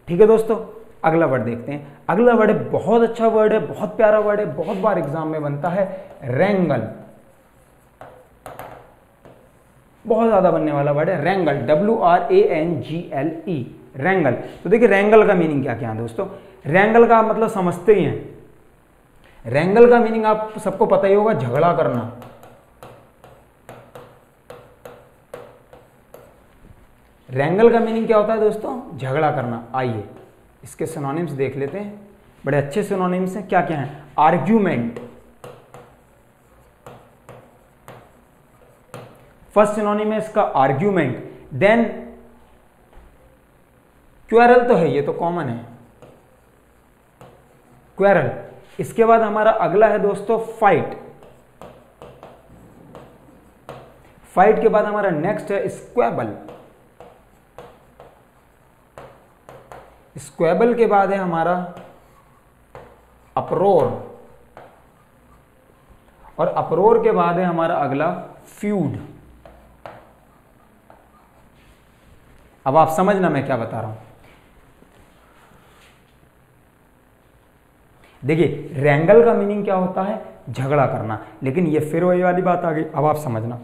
ठीक है दोस्तों, अगला वर्ड देखते हैं। अगला वर्ड है, बहुत अच्छा वर्ड है, बहुत प्यारा वर्ड है, बहुत बार एग्जाम में बनता है, रैंगल। बहुत ज्यादा बनने वाला वर्ड है रैंगल, WRANGLE, रैंगल। तो देखिए रैंगल का मीनिंग क्या क्या है दोस्तों। रैंगल का मतलब समझते ही हैं। रैंगल का मीनिंग आप सबको पता ही होगा, झगड़ा करना। रैंगल का मीनिंग क्या होता है दोस्तों? झगड़ा करना। आइए इसके सिनोनिम्स देख लेते हैं, बड़े अच्छे सिनोनिम्स हैं। क्या क्या हैं? आर्ग्यूमेंट, फर्स्ट सिनोनिम है इसका आर्ग्यूमेंट। देन क्वेरल तो है, ये तो कॉमन है, क्वेरल। इसके बाद हमारा अगला है दोस्तों फाइट। फाइट के बाद हमारा नेक्स्ट है स्क्वेबल। स्क्वेबल के बाद है हमारा अप्रोर, और अप्रोर के बाद है हमारा अगला फ्यूड। अब आप समझना मैं क्या बता रहा हूं। देखिए रैंगल का मीनिंग क्या होता है? झगड़ा करना, लेकिन ये फिर वही वाली बात आ गई। अब आप समझना,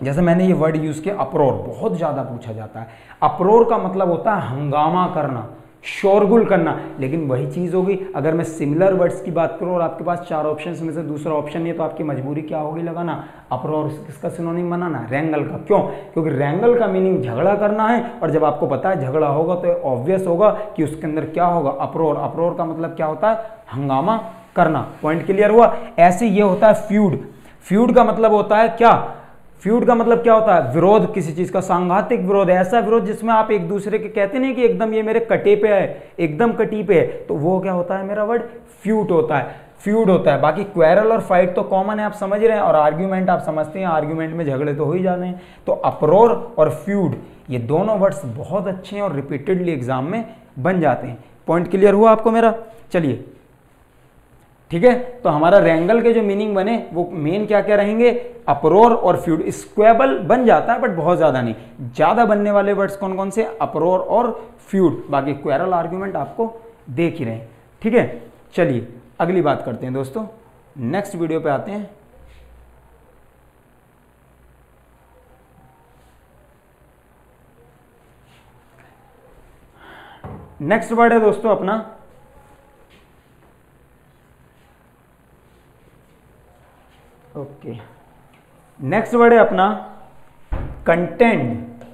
जैसे मैंने ये वर्ड यूज किया अप्रोर, बहुत ज्यादा पूछा जाता है। अप्रोर का मतलब होता है हंगामा करना, शोरगुल करना, लेकिन वही चीज होगी अगर मैं सिमिलर वर्ड्स की बात करूं और आपके पास 4 ऑप्शंस में से दूसरा ऑप्शन नहीं है, तो आपकी मजबूरी क्या होगी? लगाना अप्रोर। किसका सिनोनिम बनाना? रैंगल का। क्यों? क्योंकि रैंगल का मीनिंग झगड़ा करना है, और जब आपको पता है झगड़ा होगा तो ऑब्वियस होगा कि उसके अंदर क्या होगा? अप्रोर। अप्रोर का मतलब क्या होता है? हंगामा करना। पॉइंट क्लियर हुआ? ऐसे ये होता है फ्यूड। फ्यूड का मतलब होता है क्या? फ्यूड का मतलब क्या होता है? विरोध, किसी चीज का सांघातिक विरोध, ऐसा विरोध जिसमें आप एक दूसरे के कहते नहीं कि एकदम ये मेरे कटे पे है, एकदम कटी पे है, तो वो क्या होता है? मेरा वर्ड फ्यूड होता है, फ्यूड होता है। बाकी क्वेरल और फाइट तो कॉमन है, आप समझ रहे हैं, और आर्ग्यूमेंट आप समझते हैं, आर्ग्यूमेंट में झगड़े तो हो ही जाते हैं। तो अप्रोर और फ्यूड, ये दोनों वर्ड्स बहुत अच्छे हैं और रिपीटेडली एग्जाम में बन जाते हैं। पॉइंट क्लियर हुआ आपको मेरा? चलिए ठीक है, तो हमारा रैंगल के जो मीनिंग बने वो मेन क्या क्या रहेंगे? अप्रोर और फ्यूड। स्क्वेबल बन जाता है बट बहुत ज्यादा नहीं, ज्यादा बनने वाले वर्ड्स कौन कौन से? अप्रोर और फ्यूड। बाकी क्वेरल, आर्ग्यूमेंट आपको देख ही रहे हैं। ठीक है, चलिए अगली बात करते हैं दोस्तों, नेक्स्ट वीडियो पे आते हैं। नेक्स्ट वर्ड है दोस्तों अपना ओके, नेक्स्ट वर्ड है अपना कंटेंट।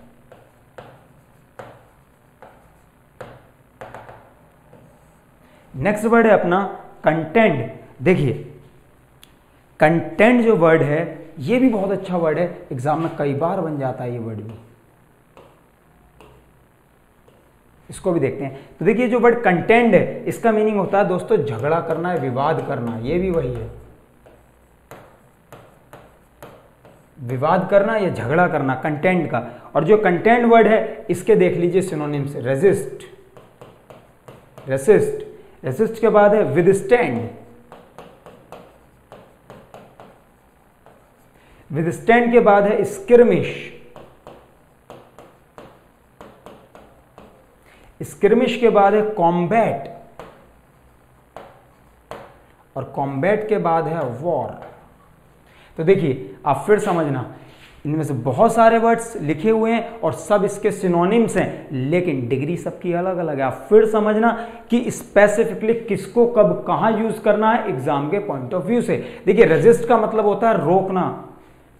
नेक्स्ट वर्ड है अपना कंटेंट। देखिए कंटेंट जो वर्ड है ये भी बहुत अच्छा वर्ड है, एग्जाम में कई बार बन जाता है ये वर्ड भी। इसको भी देखते हैं। तो देखिए जो वर्ड कंटेंट है इसका मीनिंग होता है दोस्तों झगड़ा करना है, विवाद करना, ये भी वही है, विवाद करना या झगड़ा करना, कंटेंट का। और जो कंटेंट वर्ड है इसके देख लीजिए सिनोनिम्स, रेजिस्ट, रेसिस्ट, रेसिस्ट के बाद है विदस्टैंड, विदस्टैंड के बाद है स्किर्मिश, स्किर्मिश के बाद है कॉम्बैट, और कॉम्बैट के बाद है वॉर। तो देखिए आप फिर समझना, इनमें से बहुत सारे वर्ड्स लिखे हुए हैं और सब इसके सिनोनिम्स हैं, लेकिन डिग्री सबकी अलग अलग है। आप फिर समझना कि स्पेसिफिकली किसको कब कहां यूज करना है एग्जाम के पॉइंट ऑफ व्यू से। देखिए रेजिस्ट का मतलब होता है रोकना,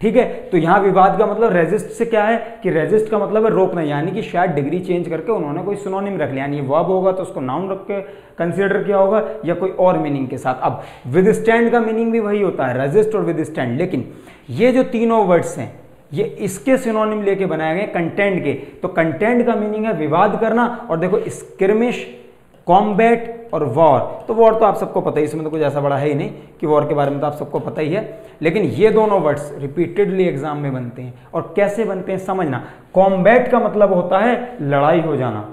ठीक है, तो यहां विवाद का मतलब रेजिस्ट से क्या है कि रेजिस्ट का मतलब है रोकना, यानी कि शायद डिग्री चेंज करके उन्होंने कोई सिनोनिम रख लिया, यानी वर्ब होगा तो उसको नाउन रख के कंसीडर किया होगा या कोई और मीनिंग के साथ। अब विदस्टैंड का मीनिंग भी वही होता है, रेजिस्ट और विदस्टैंड, लेकिन ये जो तीनों वर्ड्स हैं ये इसके सिनोनिम लेके बनाए गए कंटेंट के। तो कंटेंट का मीनिंग है विवाद करना, और देखो स्किर्मिश कॉम्बैट और वॉर। तो वॉर तो आप सबको पता ही, इसमें तो कुछ ऐसा बड़ा है ही नहीं कि वॉर के बारे में तो आप सबको पता ही है, लेकिन ये दोनों वर्ड्स रिपीटेडली एग्जाम में बनते हैं। और कैसे बनते हैं समझना। कॉम्बैट का मतलब होता है लड़ाई हो जाना,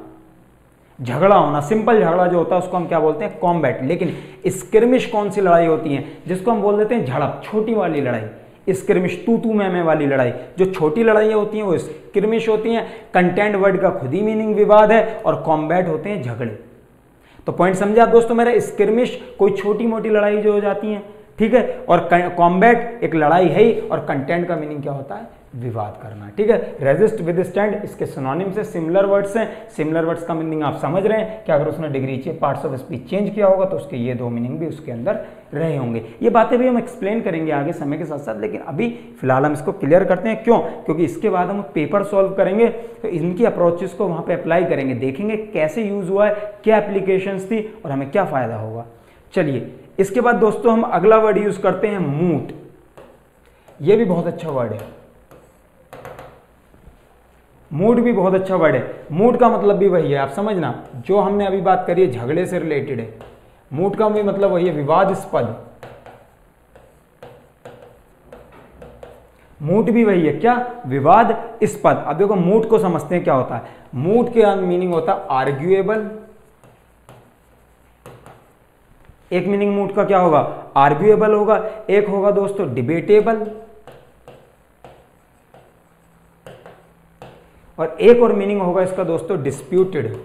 झगड़ा होना, सिंपल झगड़ा जो होता है उसको हम क्या बोलते हैं, कॉम्बैट। लेकिन स्क्रिमिश कौन सी लड़ाई होती है, जिसको हम बोल देते हैं झड़प, छोटी वाली लड़ाई। स्क्रिमिश तू मैं वाली लड़ाई, जो छोटी लड़ाइयाँ होती हैं वो स्क्रिमिश होती हैं। कंटेंट वर्ड का खुद ही मीनिंग विवाद है, और कॉम्बैट होते हैं झगड़े। तो पॉइंट समझे आप दोस्तों मेरा। स्क्रिमिश कोई छोटी मोटी लड़ाई जो हो जाती है, ठीक है, और कॉम्बैट एक लड़ाई है ही, और कंटेंट का मीनिंग क्या होता है, विवाद करना, ठीक है। रेजिस्ट, विद स्टैंड इसके सिनोनिम्स से सिमिलर वर्ड्स हैं। सिमिलर वर्ड्स का मीनिंग आप समझ रहे हैं कि अगर उसने degree parts of speech change किया होगा तो उसके ये दो मीनिंग भी उसके अंदर रहे होंगे। ये बातें भी हम एक्सप्लेन करेंगे आगे समय के साथ साथ, लेकिन अभी फिलहाल हम इसको क्लियर करते हैं। क्यों? क्योंकि इसके बाद हम पेपर सॉल्व करेंगे तो इनकी अप्रोचेस को वहां पे अप्लाई करेंगे, देखेंगे कैसे यूज हुआ है, क्या एप्लीकेशंस थी और हमें क्या फायदा होगा। चलिए, इसके बाद दोस्तों हम अगला वर्ड यूज करते हैं मूट। ये भी बहुत अच्छा वर्ड है, मूड भी बहुत अच्छा वर्ड है। मूड का मतलब भी वही है, आप समझना, जो हमने अभी बात करी है झगड़े से रिलेटेड है। मूड का भी मतलब वही है, विवादास्पद। मूड भी वही है, क्या, विवादास्पद। अब देखो मूड को समझते हैं क्या होता है। मूड के मीनिंग होता है आर्ग्यूएबल। एक मीनिंग मूड का क्या होगा, आर्ग्यूएबल होगा। एक होगा दोस्तों डिबेटेबल, और एक और मीनिंग होगा इसका दोस्तों डिस्प्यूटेड।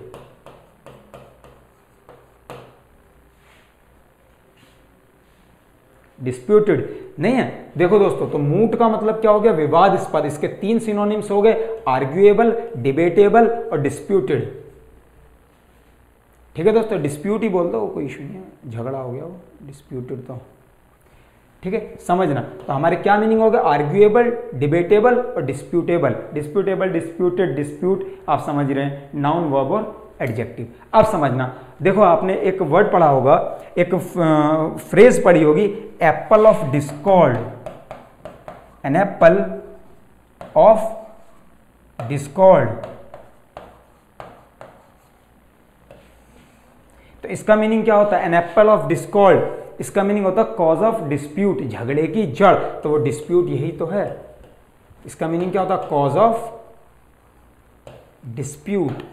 डिस्प्यूटेड नहीं है। देखो दोस्तों, तो मूट का मतलब क्या हो गया, विवादास्पद। इसके तीन सिनोनिम्स हो गए, आर्ग्यूएबल, डिबेटेबल और डिस्प्यूटेड। ठीक है दोस्तों, डिस्प्यूट ही बोल दो, कोई इशू नहीं है, झगड़ा हो गया वो, डिस्प्यूटेड तो ठीक है, समझना। तो हमारे क्या मीनिंग होगा, आर्ग्यूएबल, डिबेटेबल और डिस्प्यूटेबल। डिस्प्यूटेबल, डिस्प्यूटेड, डिस्प्यूट आप समझ रहे हैं, नाउन, वर्ब और एडजेक्टिव। अब समझना, देखो आपने एक वर्ड पढ़ा होगा, एक फ्रेज पढ़ी होगी, apple of discord. An apple of discord. तो इसका मीनिंग क्या होता है, एन एप्पल ऑफ डिस्कॉर्ड। इसका मीनिंग होता है कॉज ऑफ डिस्प्यूट, झगड़े की जड़। तो वो डिस्प्यूट यही तो है। इसका मीनिंग क्या होता है, कॉज ऑफ डिस्प्यूट।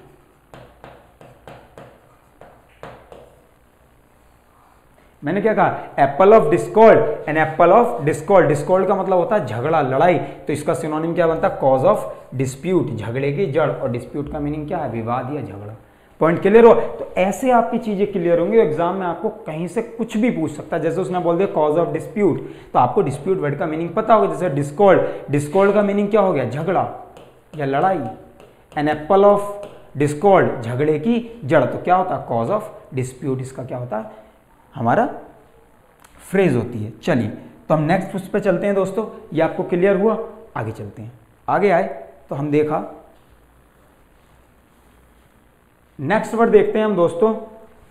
मैंने क्या कहा, apple of discord, an apple of discord. Discord का मतलब होता है झगड़ा, लड़ाई। तो इसका सिनोनिम क्या बनता है, कॉज ऑफ डिस्प्यूट, झगड़े की जड़। और डिस्प्यूट का मीनिंग क्या है, विवाद या झगड़ा। पॉइंट क्लियर हो? तो ऐसे आपकी चीजें क्लियर होंगी, एग्जाम में आपको कहीं से कुछ भी पूछ सकता है। जैसे उसने बोल दिया कॉज ऑफ डिस्प्यूट, तो आपको डिस्प्यूट वर्ड का मीनिंग पता होगा। जैसे डिस्कॉर्ड, डिस्कॉर्ड का मीनिंग क्या हो गया, झगड़ा या लड़ाई। एन एप्पल ऑफ डिस्कॉर्ड, झगड़े की जड़। तो क्या होता है, कॉज ऑफ डिस्प्यूट। इसका क्या होता है, हमारा फ्रेज होती है। चलिए, तो हम नेक्स्ट उस पर चलते हैं दोस्तों। ये आपको क्लियर हुआ, आगे चलते हैं। आगे आए तो हम देखा, नेक्स्ट वर्ड देखते हैं हम दोस्तों,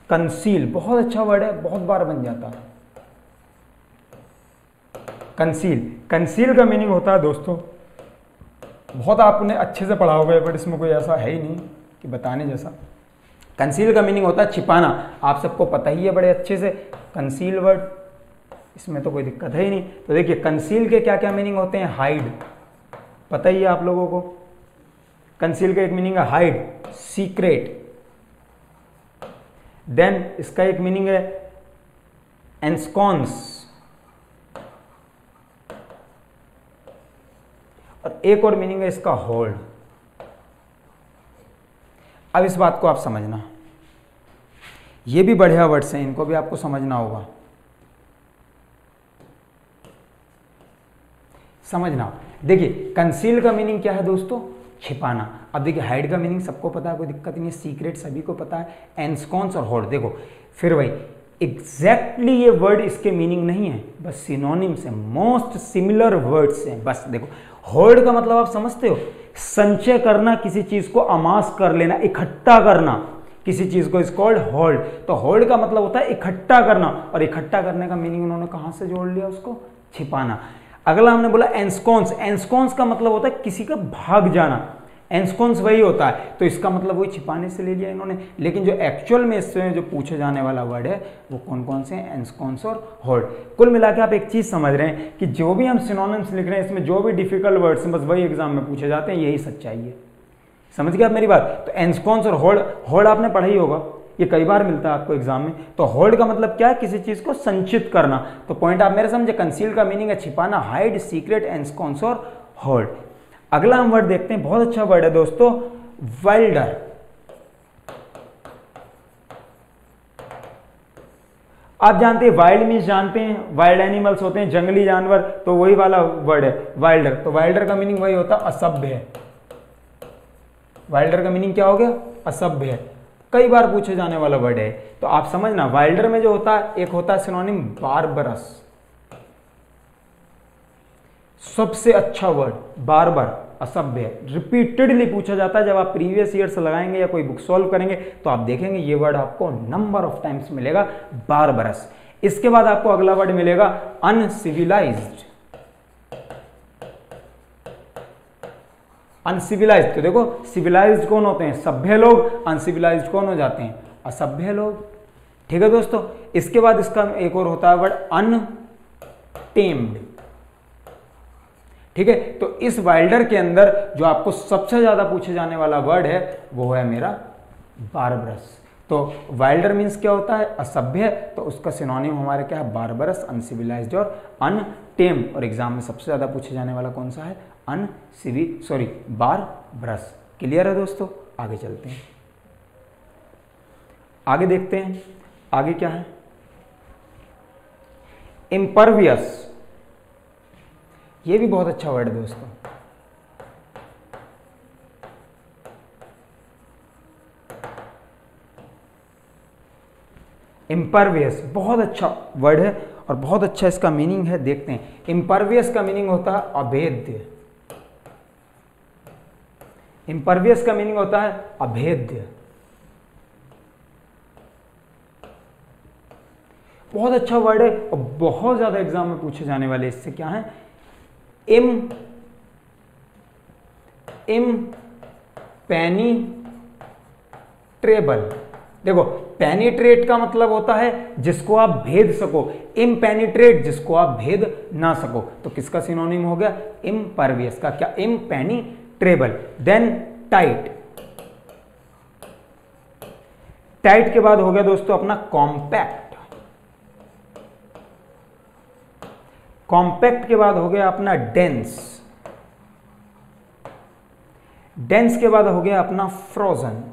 कंसील। बहुत अच्छा वर्ड है, बहुत बार बन जाता है कंसील। कंसील का मीनिंग होता है दोस्तों, बहुत आपने अच्छे से पढ़ा होगा, बट इसमें कोई ऐसा है ही नहीं कि बताने जैसा। कंसील का मीनिंग होता है छिपाना। आप सबको पता ही है बड़े अच्छे से कंसील वर्ड, इसमें तो कोई दिक्कत है ही नहीं। तो देखिए, कंसील के क्या क्या मीनिंग होते हैं, हाइड, पता ही है आप लोगों को। कंसील का एक मीनिंग है हाइड, सीक्रेट। देन इसका एक मीनिंग है एंस्कॉन्स, और एक और मीनिंग है इसका होल्ड। अब इस बात को आप समझना, ये भी बढ़िया वर्ड्स हैं, इनको भी आपको समझना होगा। समझना, देखिए कंसील का मीनिंग क्या है दोस्तों, छिपाना। अब देखिए, हाइड का मीनिंग सबको पता है, कोई दिक्कत नहीं है। सीक्रेट सभी को पता है। एंस्कॉन्स और होल्ड, देखो फिर वही एग्जैक्टली ये वर्ड इसके मीनिंग नहीं है, बस सिनोनिम्स है, मोस्ट सिमिलर वर्ड्स हैं बस। देखो, होल्ड का मतलब आप समझते हो, संचय करना, किसी चीज को अमास कर लेना, इकट्ठा करना किसी चीज को, इज कॉल्ड होल्ड। तो होल्ड का मतलब होता है इकट्ठा करना, और इकट्ठा करने का मीनिंग उन्होंने कहां से जोड़ लिया, उसको छिपाना। अगला हमने बोला एंस्कॉन्स। एंस्कॉन्स का मतलब होता है किसी का भाग जाना, एंस्कॉन्स वही होता है, तो इसका मतलब वही छिपाने से ले लिया इन्होंने। लेकिन जो एक्चुअल में इससे जो पूछे जाने वाला वर्ड है वो कौन कौन से हैं, एंस्कॉन्स और होल्ड। कुल मिला के आप एक चीज समझ रहे हैं कि जो भी हम सिनोनिम्स लिख रहे हैं इसमें जो भी डिफिकल्ट वर्ड्स हैं बस वही एग्जाम में पूछे जाते हैं, यही सच्चाई है। समझ गए आप मेरी बात? तो एंस्कॉन्स और होल्ड, होल्ड आपने पढ़ा ही होगा, ये कई बार मिलता है आपको एग्जाम में। तो होल्ड का मतलब क्या है, किसी चीज को संचित करना। तो पॉइंट आप मेरे समझे, कंसील का मीनिंग है छिपाना, हाइड, सीक्रेट, एंस्कॉन्स और होल्ड। अगला हम वर्ड देखते हैं, बहुत अच्छा वर्ड है दोस्तों, वाइल्डर। आप जानते हैं वाइल्ड मीन्स जानते हैं, वाइल्ड एनिमल्स होते हैं, जंगली जानवर, तो वही वाला वर्ड है वाइल्डर। तो वाइल्डर का मीनिंग वही होता है असभ्य है। वाइल्डर का मीनिंग क्या हो गया, असभ्य है। कई बार पूछे जाने वाला वर्ड है। तो आप समझना वाइल्डर में जो होता है, एक होता है सिनोनिम बारबरस, सबसे अच्छा वर्ड बारबर, असभ्य, रिपीटेडली पूछा जाता है। जब आप प्रीवियस ईयर से लगाएंगे या कोई बुक सॉल्व करेंगे तो आप देखेंगे ये वर्ड आपको नंबर ऑफ टाइम्स मिलेगा, बारबरस। इसके बाद आपको अगला वर्ड मिलेगा अनसिविलाइज्ड। अनसिविलाइज्ड, तो देखो सिविलाइज्ड कौन होते हैं, सभ्य लोग, अनसिविलाइज्ड कौन हो जाते हैं, असभ्य लोग। ठीक है दोस्तों। इसके बाद इसका एक और होता है वर्ड अनटेम्ड। ठीक है, तो इस वाइल्डर के अंदर जो आपको सबसे ज्यादा पूछे जाने वाला वर्ड है वो है मेरा बारबरस। तो वाइल्डर मीन्स क्या होता है, असभ्य, तो उसका सिनोनिम हमारे क्या है, बारबरस, अनसिविलाइज्ड और अनटेम। और एग्जाम में सबसे ज्यादा पूछे जाने वाला कौन सा है, बारबरस। क्लियर है दोस्तों? आगे चलते हैं, आगे देखते हैं, आगे क्या है, इम्परवियस। ये भी बहुत अच्छा वर्ड है दोस्तों। इम्परवियस बहुत अच्छा वर्ड है और बहुत अच्छा इसका मीनिंग है। देखते हैं, इम्परवियस का मीनिंग होता है अभेद्य। इम्परवियस का मीनिंग होता है अभेद्य। बहुत अच्छा वर्ड है और बहुत ज्यादा एग्जाम में पूछे जाने वाले इससे क्या है, इम्पेनिट्रेबल। देखो पेनिट्रेट का मतलब होता है जिसको आप भेद सको, इम्पेनिट्रेट जिसको आप भेद ना सको। तो किसका सिनोनिम हो गया, इम्परवियस का क्या, इम्पेनिट्रेबल। Then tight. टाइट के बाद हो गया दोस्तों अपना कॉम्पैक्ट। कॉम्पैक्ट के बाद हो गया अपना डेंस। डेंस के बाद हो गया अपना फ्रोजन।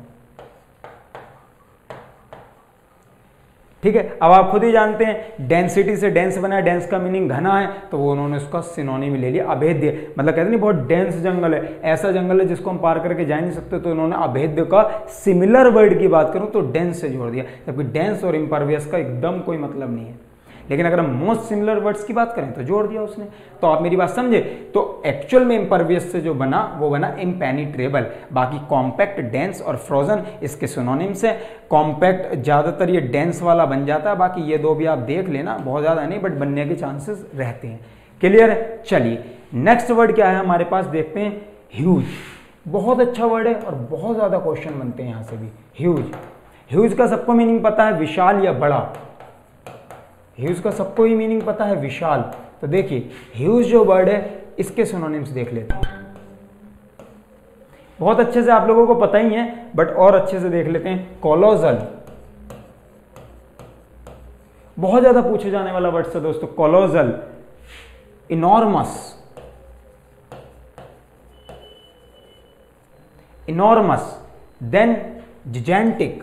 ठीक है, अब आप खुद ही जानते हैं डेंसिटी से डेंस बना है, डेंस का मीनिंग घना है, तो वो उन्होंने उसका सिनोनिम ले लिया अभेद्य। मतलब कहते नहीं बहुत डेंस जंगल है, ऐसा जंगल है जिसको हम पार करके जा नहीं सकते, तो उन्होंने अभेद्य का सिमिलर वर्ड की बात करूं तो डेंस से जोड़ दिया। जबकि डेंस और इम्परवियस का एकदम कोई मतलब नहीं है, लेकिन अगर हम मोस्ट सिमिलर वर्ड्स की बात करें तो जोड़ दिया उसने। तो आप मेरी बात समझे? तो एक्चुअल में इम्परवियस से जो बना वो बना इम्पेनिट्रेबल। बाकी कॉम्पैक्ट, डेंस और फ्रोजन इसके सिनोनिम्स है। कॉम्पैक्ट ज्यादातर ये डेंस वाला बन जाता है, बाकी ये दो भी आप देख लेना, बहुत ज्यादा नहीं बट बनने के चांसेस रहते हैं। क्लियर है? चलिए नेक्स्ट वर्ड क्या है हमारे पास, देखते हैं, ह्यूज। बहुत अच्छा वर्ड है और बहुत ज्यादा क्वेश्चन बनते हैं यहां से भी। ह्यूज, ह्यूज का सबको मीनिंग पता है, विशाल या बड़ा। ह्यूज का सबको ही मीनिंग पता है, विशाल। तो देखिए ह्यूज जो वर्ड है इसके सिनोनिम्स देख लेते हैं। बहुत अच्छे से आप लोगों को पता ही है बट और अच्छे से देख लेते हैं। कोलोजल, बहुत ज्यादा पूछे जाने वाला वर्ड है दोस्तों, colossal. Enormous, enormous. Then gigantic,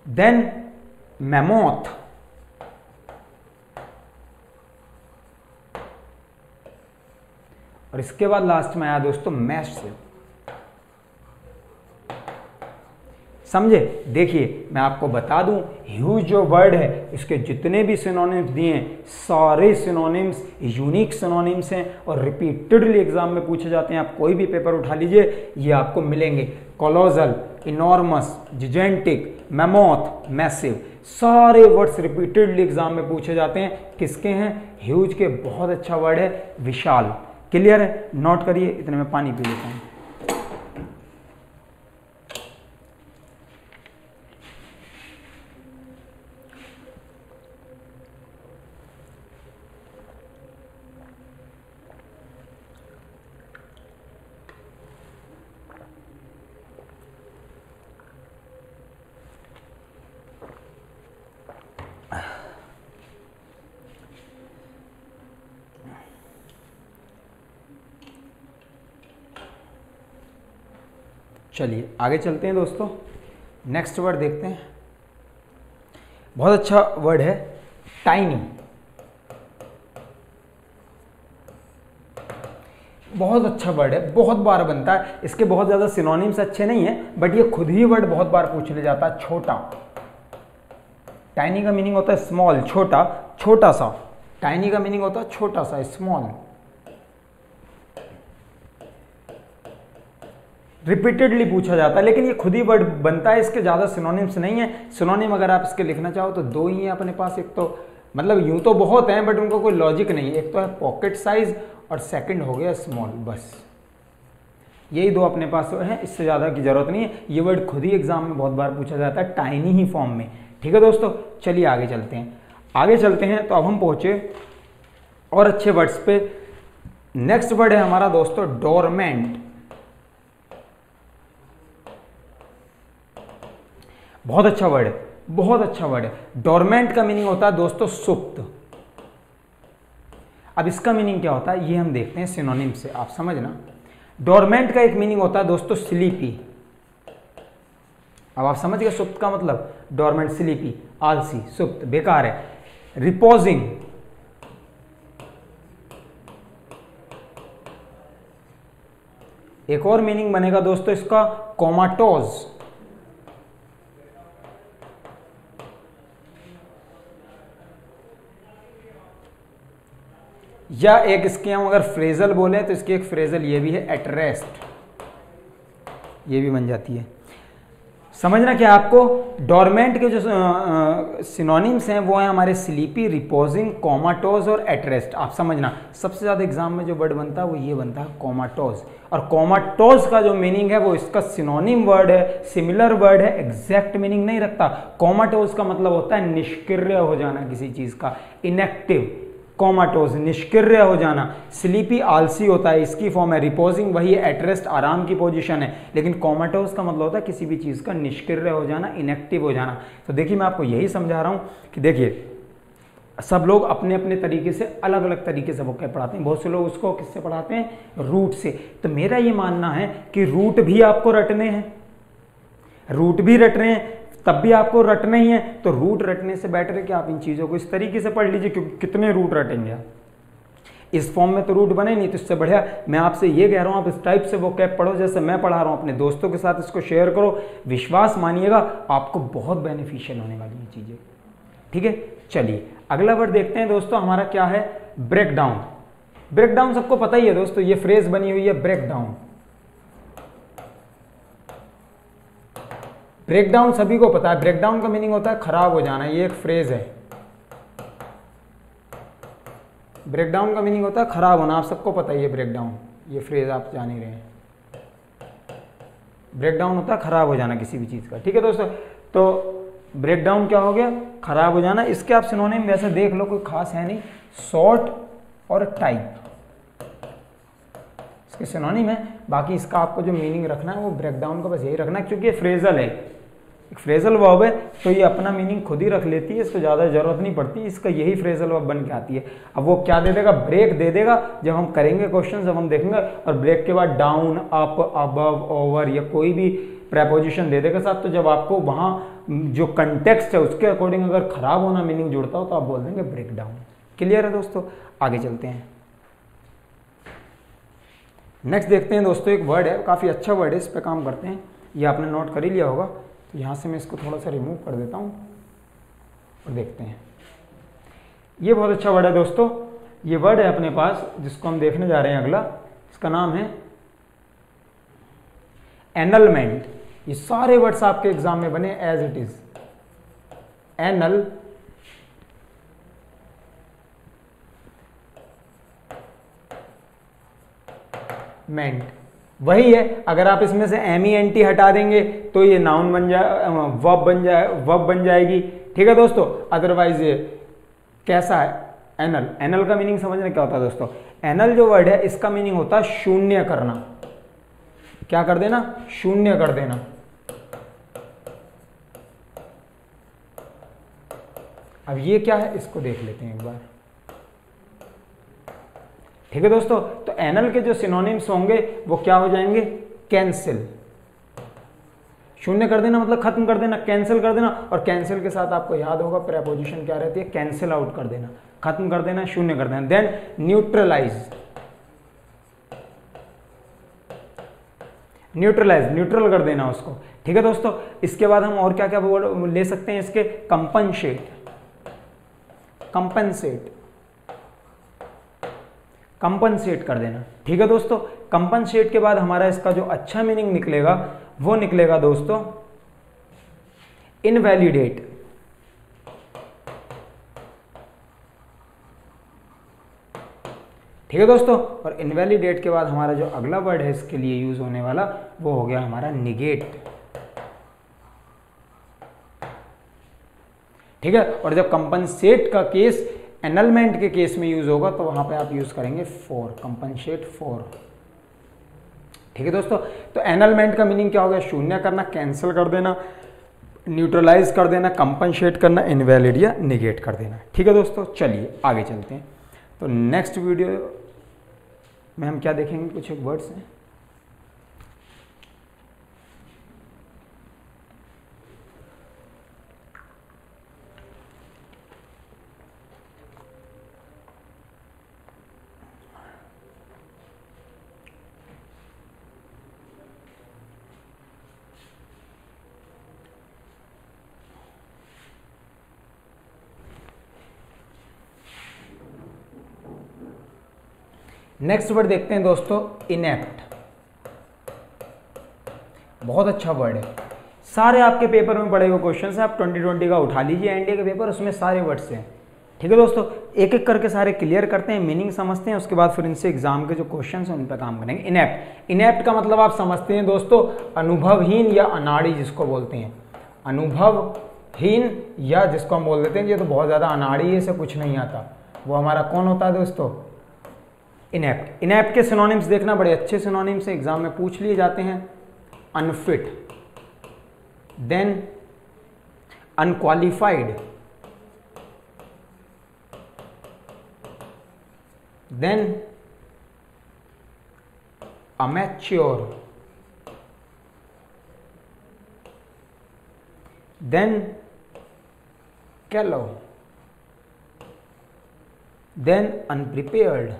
then mammoth, और इसके बाद लास्ट में आया दोस्तों मैसिव। समझे? देखिए मैं आपको बता दूं, ह्यूज जो वर्ड है इसके जितने भी सिनोनिम्स दिए हैं सारे सिनोनिम्स यूनिक सिनोनिम्स हैं और रिपीटेडली एग्जाम में पूछे जाते हैं। आप कोई भी पेपर उठा लीजिए ये आपको मिलेंगे। कोलोजल, इनॉर्मस, जिजेंटिक, मैमोथ, मैसिव, सारे वर्ड्स रिपीटेडली एग्जाम में पूछे जाते हैं। किसके हैं? ह्यूज के। बहुत अच्छा वर्ड है विशाल। क्लियर है? नोट करिए। इतने में पानी पी लेता हूं। चलिए आगे चलते हैं दोस्तों। नेक्स्ट वर्ड देखते हैं। बहुत अच्छा वर्ड है टाइनी। बहुत अच्छा वर्ड है, बहुत बार बनता है। इसके बहुत ज़्यादा सिनोनिम्स अच्छे नहीं है, बट ये खुद ही वर्ड बहुत बार पूछ ले जाता है। छोटा। टाइनी का मीनिंग होता है स्मॉल, छोटा, छोटा सा। टाइनी का मीनिंग होता है छोटा सा, स्मॉल। रिपीटेडली पूछा जाता है, लेकिन ये खुद ही वर्ड बनता है। इसके ज़्यादा सिनोनिम्स नहीं है। सिनोनिम अगर आप इसके लिखना चाहो तो दो ही हैं अपने पास। एक तो मतलब यूं तो बहुत हैं, बट उनको कोई लॉजिक नहीं है। एक तो है पॉकेट साइज और सेकंड हो गया स्मॉल। बस यही दो अपने पास हैं, इससे ज़्यादा की जरूरत नहीं है। ये वर्ड खुद ही एग्जाम में बहुत बार पूछा जाता है, टाइनी ही फॉर्म में। ठीक है दोस्तों, चलिए आगे चलते हैं। आगे चलते हैं तो अब हम पहुंचे और अच्छे वर्ड्स पे। नेक्स्ट वर्ड है हमारा दोस्तों डोरमेंट। बहुत अच्छा वर्ड है, बहुत अच्छा वर्ड है। डोरमेंट का मीनिंग होता है दोस्तों सुप्त। अब इसका मीनिंग क्या होता है ये हम देखते हैं सिनोनिम से, आप समझना। डोरमेंट का एक मीनिंग होता है दोस्तों स्लीपी। अब आप समझ गए सुप्त का मतलब। डोरमेंट स्लीपी, आलसी, सुप्त, बेकार है। रिपोजिंग, एक और मीनिंग बनेगा दोस्तों इसका कोमाटोज। या एक इसके हम अगर फ्रेजल बोले तो इसकी एक फ्रेजल ये भी है एट रेस्ट, ये भी बन जाती है। समझना क्या आपको, डोरमेंट के जो सिनोनिम्स हैं वो हैं हमारे स्लीपी, रिपोजिंग, कोमाटोज और एट रेस्ट। आप समझना सबसे ज़्यादा एग्जाम में जो वर्ड बनता है वो ये बनता है कोमाटोज। और कोमाटोज का जो मीनिंग है वो इसका सिनोनिम वर्ड है, सिमिलर वर्ड है, एग्जैक्ट मीनिंग नहीं रखता। कोमाटोज का मतलब होता है निष्क्रिय हो जाना किसी चीज़ का, इनएक्टिव। कोमाटोज निष्क्रिय हो जाना। स्लीपी आलसी होता है, इसकी फॉर्म है। रिपोजिंग वही है, एट रेस्ट आराम की पोजीशन है। लेकिन कोमाटोज का मतलब होता है किसी भी चीज़ का निष्क्रिय हो जाना, इनएक्टिव हो जाना। तो देखिए मैं आपको यही समझा रहा हूँ कि देखिए सब लोग अपने अपने तरीके से अलग अलग तरीके से वोकैब पढ़ाते हैं। बहुत से लोग उसको किससे पढ़ाते हैं? रूट से। तो मेरा ये मानना है कि रूट भी आपको रटने हैं, रूट भी रट रहे हैं, तब भी आपको रटना ही है। तो रूट रटने से बेटर है कि आप इन चीज़ों को इस तरीके से पढ़ लीजिए, क्योंकि कितने रूट रटेंगे आप। इस फॉर्म में तो रूट बने नहीं, तो इससे बढ़िया मैं आपसे ये कह रहा हूँ आप इस टाइप से वोकैब पढ़ो जैसे मैं पढ़ा रहा हूँ। अपने दोस्तों के साथ इसको शेयर करो, विश्वास मानिएगा आपको बहुत बेनिफिशियल होने वाली ये चीज़ें। ठीक है, चलिए अगला वर्ड देखते हैं दोस्तों। हमारा क्या है? Break down. ब्रेक डाउन सबको पता ही है दोस्तों, ये फ्रेज बनी हुई है ब्रेक डाउन। ब्रेक डाउन सभी को पता है। ब्रेक डाउन का मीनिंग होता है खराब हो जाना, ये एक फ्रेज है। ब्रेक डाउन का मीनिंग होता है खराब होना, आप सबको पता ही है। ब्रेक डाउन ये फ्रेज आप जान ही रहे हैं। ब्रेक डाउन होता है खराब हो जाना किसी भी चीज़ का। ठीक है दोस्तों, तो ब्रेक डाउन क्या हो गया? खराब हो जाना। इसके आप सिनोनिम वैसे देख लो, कोई खास है नहीं, शॉर्ट और टाइप इसके सिनोनिम है। बाकी इसका आपको जो मीनिंग रखना है वो ब्रेक डाउन का बस यही रखना है, क्योंकि ये फ्रेजल है, एक फ्रेजल वर्ब है, तो ये अपना मीनिंग खुद ही रख लेती है, इसको ज़्यादा जरूरत नहीं पड़ती। इसका यही फ्रेजल वर्ब बन के आती है। अब वो क्या दे देगा? ब्रेक दे देगा जब हम करेंगे क्वेश्चन, जब हम देखेंगे। और ब्रेक के बाद डाउन, अप, अबव, ओवर या कोई भी प्रेपोजिशन दे देगा साथ। तो जब आपको वहाँ जो कंटेक्स्ट है उसके अकॉर्डिंग अगर खराब होना मीनिंग जुड़ता हो तो आप बोल देंगे ब्रेक डाउन। क्लियर है दोस्तों? आगे चलते हैं। नेक्स्ट देखते हैं दोस्तों, एक वर्ड है, काफ़ी अच्छा वर्ड है, इस पर काम करते हैं। ये आपने नोट कर ही लिया होगा, तो यहाँ से मैं इसको थोड़ा सा रिमूव कर देता हूँ और देखते हैं। ये बहुत अच्छा वर्ड है दोस्तों। ये वर्ड है अपने पास जिसको हम देखने जा रहे हैं अगला। इसका नाम है एनलमेंट। ये सारे वर्ड्स आपके एग्जाम में बने एज इट इज। एनल मेंट वही है। अगर आप इसमें से MENT हटा देंगे तो ये नाउन बन जाए, वर्ब बन जाएगी। ठीक है दोस्तों, अदरवाइज ये कैसा है एनल। एनल का मीनिंग समझना क्या होता है दोस्तों। एनल जो वर्ड है इसका मीनिंग होता है शून्य करना। क्या कर देना, शून्य कर देना। अब ये क्या है इसको देख लेते हैं एक बार। ठीक है दोस्तों, तो एनल के जो सिनोनिम्स होंगे वो क्या हो जाएंगे, कैंसिल। शून्य कर देना मतलब खत्म कर देना, कैंसिल कर देना। और कैंसिल के साथ आपको याद होगा प्रेपोजिशन क्या रहती है, कैंसिल आउट कर देना, खत्म कर देना, शून्य कर देना। देन न्यूट्रलाइज, न्यूट्रल कर देना उसको। ठीक है दोस्तों, इसके बाद हम और क्या क्या वर्ड ले सकते हैं इसके, कंपनसेट, कंपनसेट कर देना। ठीक है दोस्तों, कंपनसेट के बाद हमारा इसका जो अच्छा मीनिंग निकलेगा वो निकलेगा दोस्तों इनवैलिडेट। ठीक है दोस्तों, और इनवैलिडेट के बाद हमारा जो अगला वर्ड है इसके लिए यूज होने वाला वो हो गया हमारा निगेट। ठीक है, और जब कंपनसेट का केस एनलमेंट के केस में यूज होगा तो वहां पे आप यूज करेंगे फॉर, कंपनसेट फॉर। ठीक है दोस्तों, तो एनलमेंट का मीनिंग क्या हो गया, शून्य करना, कैंसिल कर देना, न्यूट्रलाइज कर देना, कंपनसेट करना, इनवैलिड या निगेट कर देना। ठीक है दोस्तों, चलिए आगे चलते हैं। तो नेक्स्ट वीडियो में हम क्या देखेंगे, कुछ एक वर्ड्स हैं। नेक्स्ट वर्ड देखते हैं दोस्तों, इनेप्ट। बहुत अच्छा वर्ड है, सारे आपके पेपर में पड़े हुए क्वेश्चन है। आप 2020 का उठा लीजिए एनडीए का पेपर, उसमें सारे वर्ड्स हैं। ठीक है दोस्तों, एक एक करके सारे क्लियर करते हैं, मीनिंग समझते हैं, उसके बाद फिर इनसे एग्जाम के जो क्वेश्चन हैं उन पर काम करेंगे। इनेप्ट, इनेप्ट का मतलब आप समझते हैं दोस्तों, अनुभवहीन या अनाड़ी जिसको बोलते हैं। अनुभवहीन या जिसको हम बोल देते हैं ये तो बहुत ज्यादा अनाड़ी है, इसे कुछ नहीं आता, वो हमारा कौन होता है दोस्तों, इनेप्ट। इनेप्ट के सिनोनिम्स देखना, बड़े अच्छे सिनोनिम्स एग्जाम में पूछ लिए जाते हैं। Unfit, then unqualified, then amateur, then callow, then unprepared,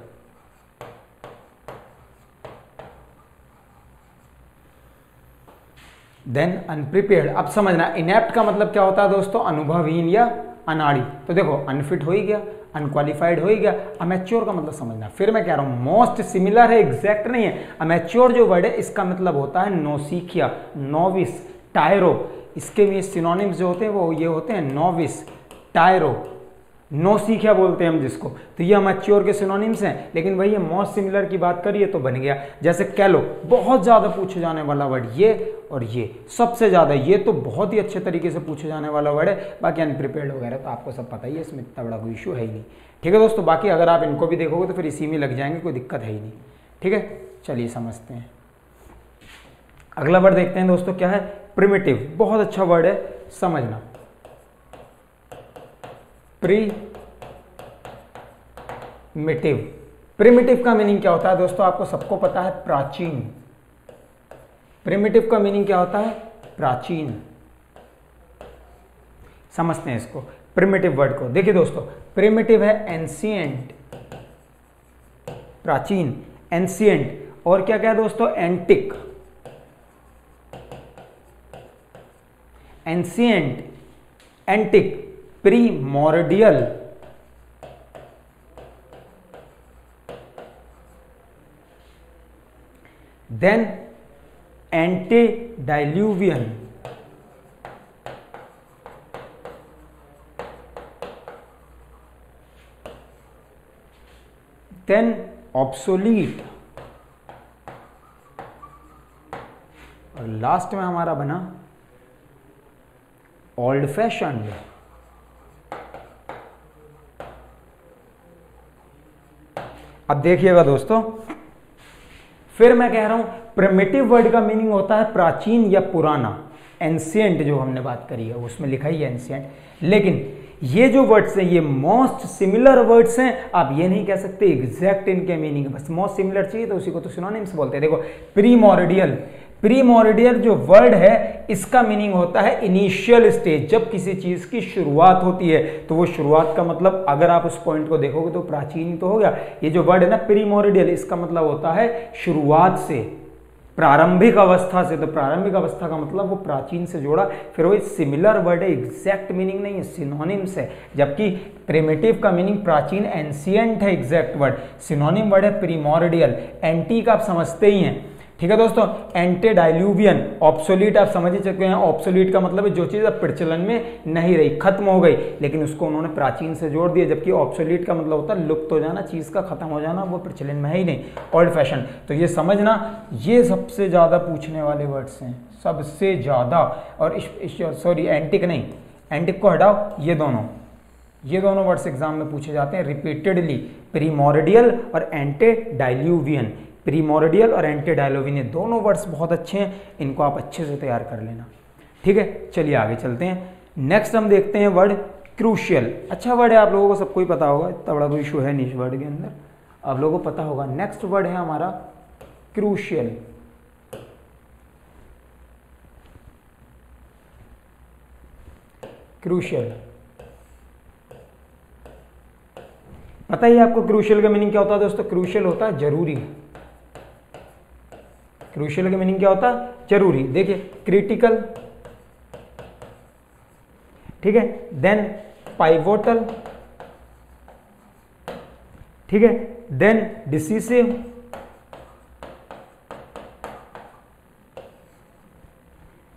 then unprepared. अब समझना इनेप्ट का मतलब क्या होता है दोस्तों, अनुभवहीन या अनाड़ी। तो देखो अनफिट हो ही गया, अनक्वालिफाइड हो ही गया, अमेच्योर का मतलब समझना। फिर मैं कह रहा हूं मोस्ट सिमिलर है, एग्जैक्ट नहीं है। अमेच्योर जो वर्ड है इसका मतलब होता है नौसिखिया, नोविस, टायरो। इसके भी सिनोनिम्स जो होते हैं वो ये होते हैं नोविस, टायरो, नौसिखिया बोलते हैं हम जिसको। तो ये अमेच्योर के सिनोनिम्स हैं, लेकिन वही मोस्ट सिमिलर की बात करिए तो बन गया। जैसे कैलो, बहुत ज्यादा पूछे जाने वाला वर्ड, ये और ये सबसे ज्यादा, ये तो बहुत ही अच्छे तरीके से पूछे जाने वाला वर्ड है। बाकी अनप्रिपेयर्ड वगैरह तो आपको सब पता ही है, इसमें इतना बड़ा कोई इशू है ही नहीं। ठीक है दोस्तों, बाकी अगर आप इनको भी देखोगे तो फिर इसी में लग जाएंगे, कोई दिक्कत है ही नहीं। ठीक है, चलिए समझते हैं। अगला वर्ड देखते हैं दोस्तों, क्या है, प्रिमिटिव। बहुत अच्छा वर्ड है, समझना। प्रीमिटिव, प्रिमिटिव का मीनिंग क्या होता है दोस्तों, आपको सबको पता है, प्राचीन। प्रिमिटिव का मीनिंग क्या होता है, प्राचीन। समझते हैं इसको, प्रिमिटिव वर्ड को। देखिए दोस्तों, प्रिमिटिव है एंशिएंट, प्राचीन, एंशिएंट। और क्या क्या है दोस्तों, antique, ancient, antique, primordial, then antediluvian, then obsolete, और लास्ट में हमारा बना ओल्ड फैशन्ड। अब देखिएगा दोस्तों, फिर मैं कह रहा हूं प्रिमिटिव वर्ड का मीनिंग होता है प्राचीन या पुराना, एंशिएंट जो हमने बात करी है उसमें लिखा ही है एंशिएंट। लेकिन ये जो वर्ड्स हैं ये मोस्ट सिमिलर वर्ड्स हैं, आप ये नहीं कह सकते एग्जैक्ट इनके मीनिंग, बस मोस्ट सिमिलर चाहिए तो उसी को तो सिनोनिम्स बोलते हैं। देखो प्रीमोर्डियल, प्रीमोर्डियल जो वर्ड है इसका मीनिंग होता है इनिशियल स्टेज, जब किसी चीज की शुरुआत होती है। तो वो शुरुआत का मतलब अगर आप उस पॉइंट को देखोगे तो प्राचीन ही तो हो गया। ये जो वर्ड है ना प्रीमोर्डियल, इसका मतलब होता है शुरुआत से, प्रारंभिक अवस्था से। तो प्रारंभिक अवस्था का मतलब वो प्राचीन से जोड़ा, फिर वो सिमिलर वर्ड है, एग्जैक्ट मीनिंग नहीं है, सिनोनिम्स है। जबकि प्रिमिटिव का मीनिंग प्राचीन, एंशिएंट है एग्जैक्ट वर्ड, सिनोनिम वर्ड है प्रीमोर्डियल। एंटी का आप समझते ही हैं, ठीक है दोस्तों। एंटेडाइल्यूवियन, ऑब्सोलीट आप समझ ही चुके हैं। ऑब्सोलीट का मतलब है जो चीज अब प्रचलन में नहीं रही, खत्म हो गई, लेकिन उसको उन्होंने प्राचीन से जोड़ दिया। जबकि ऑब्सोलीट का मतलब होता है लुप्त हो जाना, चीज का खत्म हो जाना, वो प्रचलन में है ही नहीं। ओल्ड फैशन, तो ये समझना, ये सबसे ज्यादा पूछने वाले वर्ड्स हैं, सबसे ज्यादा। और सॉरी एंटिक नहीं, एंटिक को हटाओ, ये दोनों वर्ड्स एग्जाम में पूछे जाते हैं रिपीटेडली, प्रीमोर्डियल और एंटेडाइल्यूवियन। प्रीमोर्डियल और एंटेडाइल्यूवियन दोनों वर्ड्स बहुत अच्छे हैं, इनको आप अच्छे से तैयार कर लेना, ठीक है। चलिए आगे चलते हैं। नेक्स्ट हम देखते हैं वर्ड क्रूशियल। अच्छा वर्ड है, आप लोगों को सबको ही पता होगा, इतना बड़ा कोई इशू है नहीं इस वर्ड के अंदर, आप लोगों को पता होगा। नेक्स्ट वर्ड है हमारा क्रूशियल। क्रूशियल, पता ही आपको क्रूशियल का मीनिंग क्या होता है दोस्तों? क्रूशियल होता है जरूरी। क्रूशियल का मीनिंग क्या होता है? जरूरी। देखिए क्रिटिकल, ठीक है, देन पाइवोटल, ठीक है, then decisive,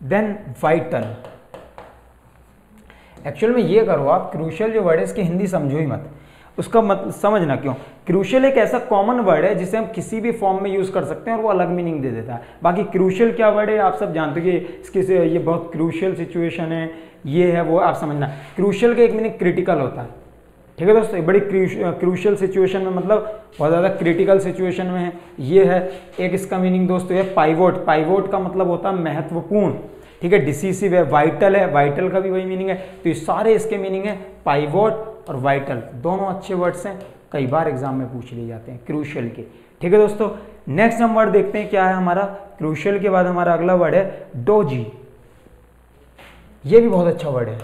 then vital. Actual में ये करो आप, क्रूशियल जो वर्ड है इसकी हिंदी समझो ही मत, उसका मतलब समझना क्यों। क्रूशियल एक ऐसा कॉमन वर्ड है जिसे हम किसी भी फॉर्म में यूज कर सकते हैं और वो अलग मीनिंग दे देता है। बाकी क्रूशियल क्या वर्ड है आप सब जानते हो कि इसके से ये बहुत क्रूशियल सिचुएशन है, ये है वो, आप समझना। क्रूशियल का एक मीनिंग क्रिटिकल होता है, ठीक है दोस्तों, बड़ी क्रूशियल सिचुएशन में, मतलब बहुत ज़्यादा क्रिटिकल सिचुएशन में है, ये है। एक इसका मीनिंग दोस्तों है पाइवोट, पाइवोट का मतलब होता है महत्वपूर्ण, ठीक है। डिसिसिव है, वाइटल है, वाइटल का भी वही मीनिंग है। तो ये सारे इसके मीनिंग है, पाइवोट और वाइटल, दोनों अच्छे वर्ड्स हैं, कई बार एग्जाम में पूछ लिए जाते हैं क्रूशियल के, ठीक है दोस्तों। नेक्स्ट हम वर्ड देखते हैं क्या है हमारा। क्रूशियल के बाद हमारा अगला वर्ड है डोजी। ये भी बहुत अच्छा वर्ड है,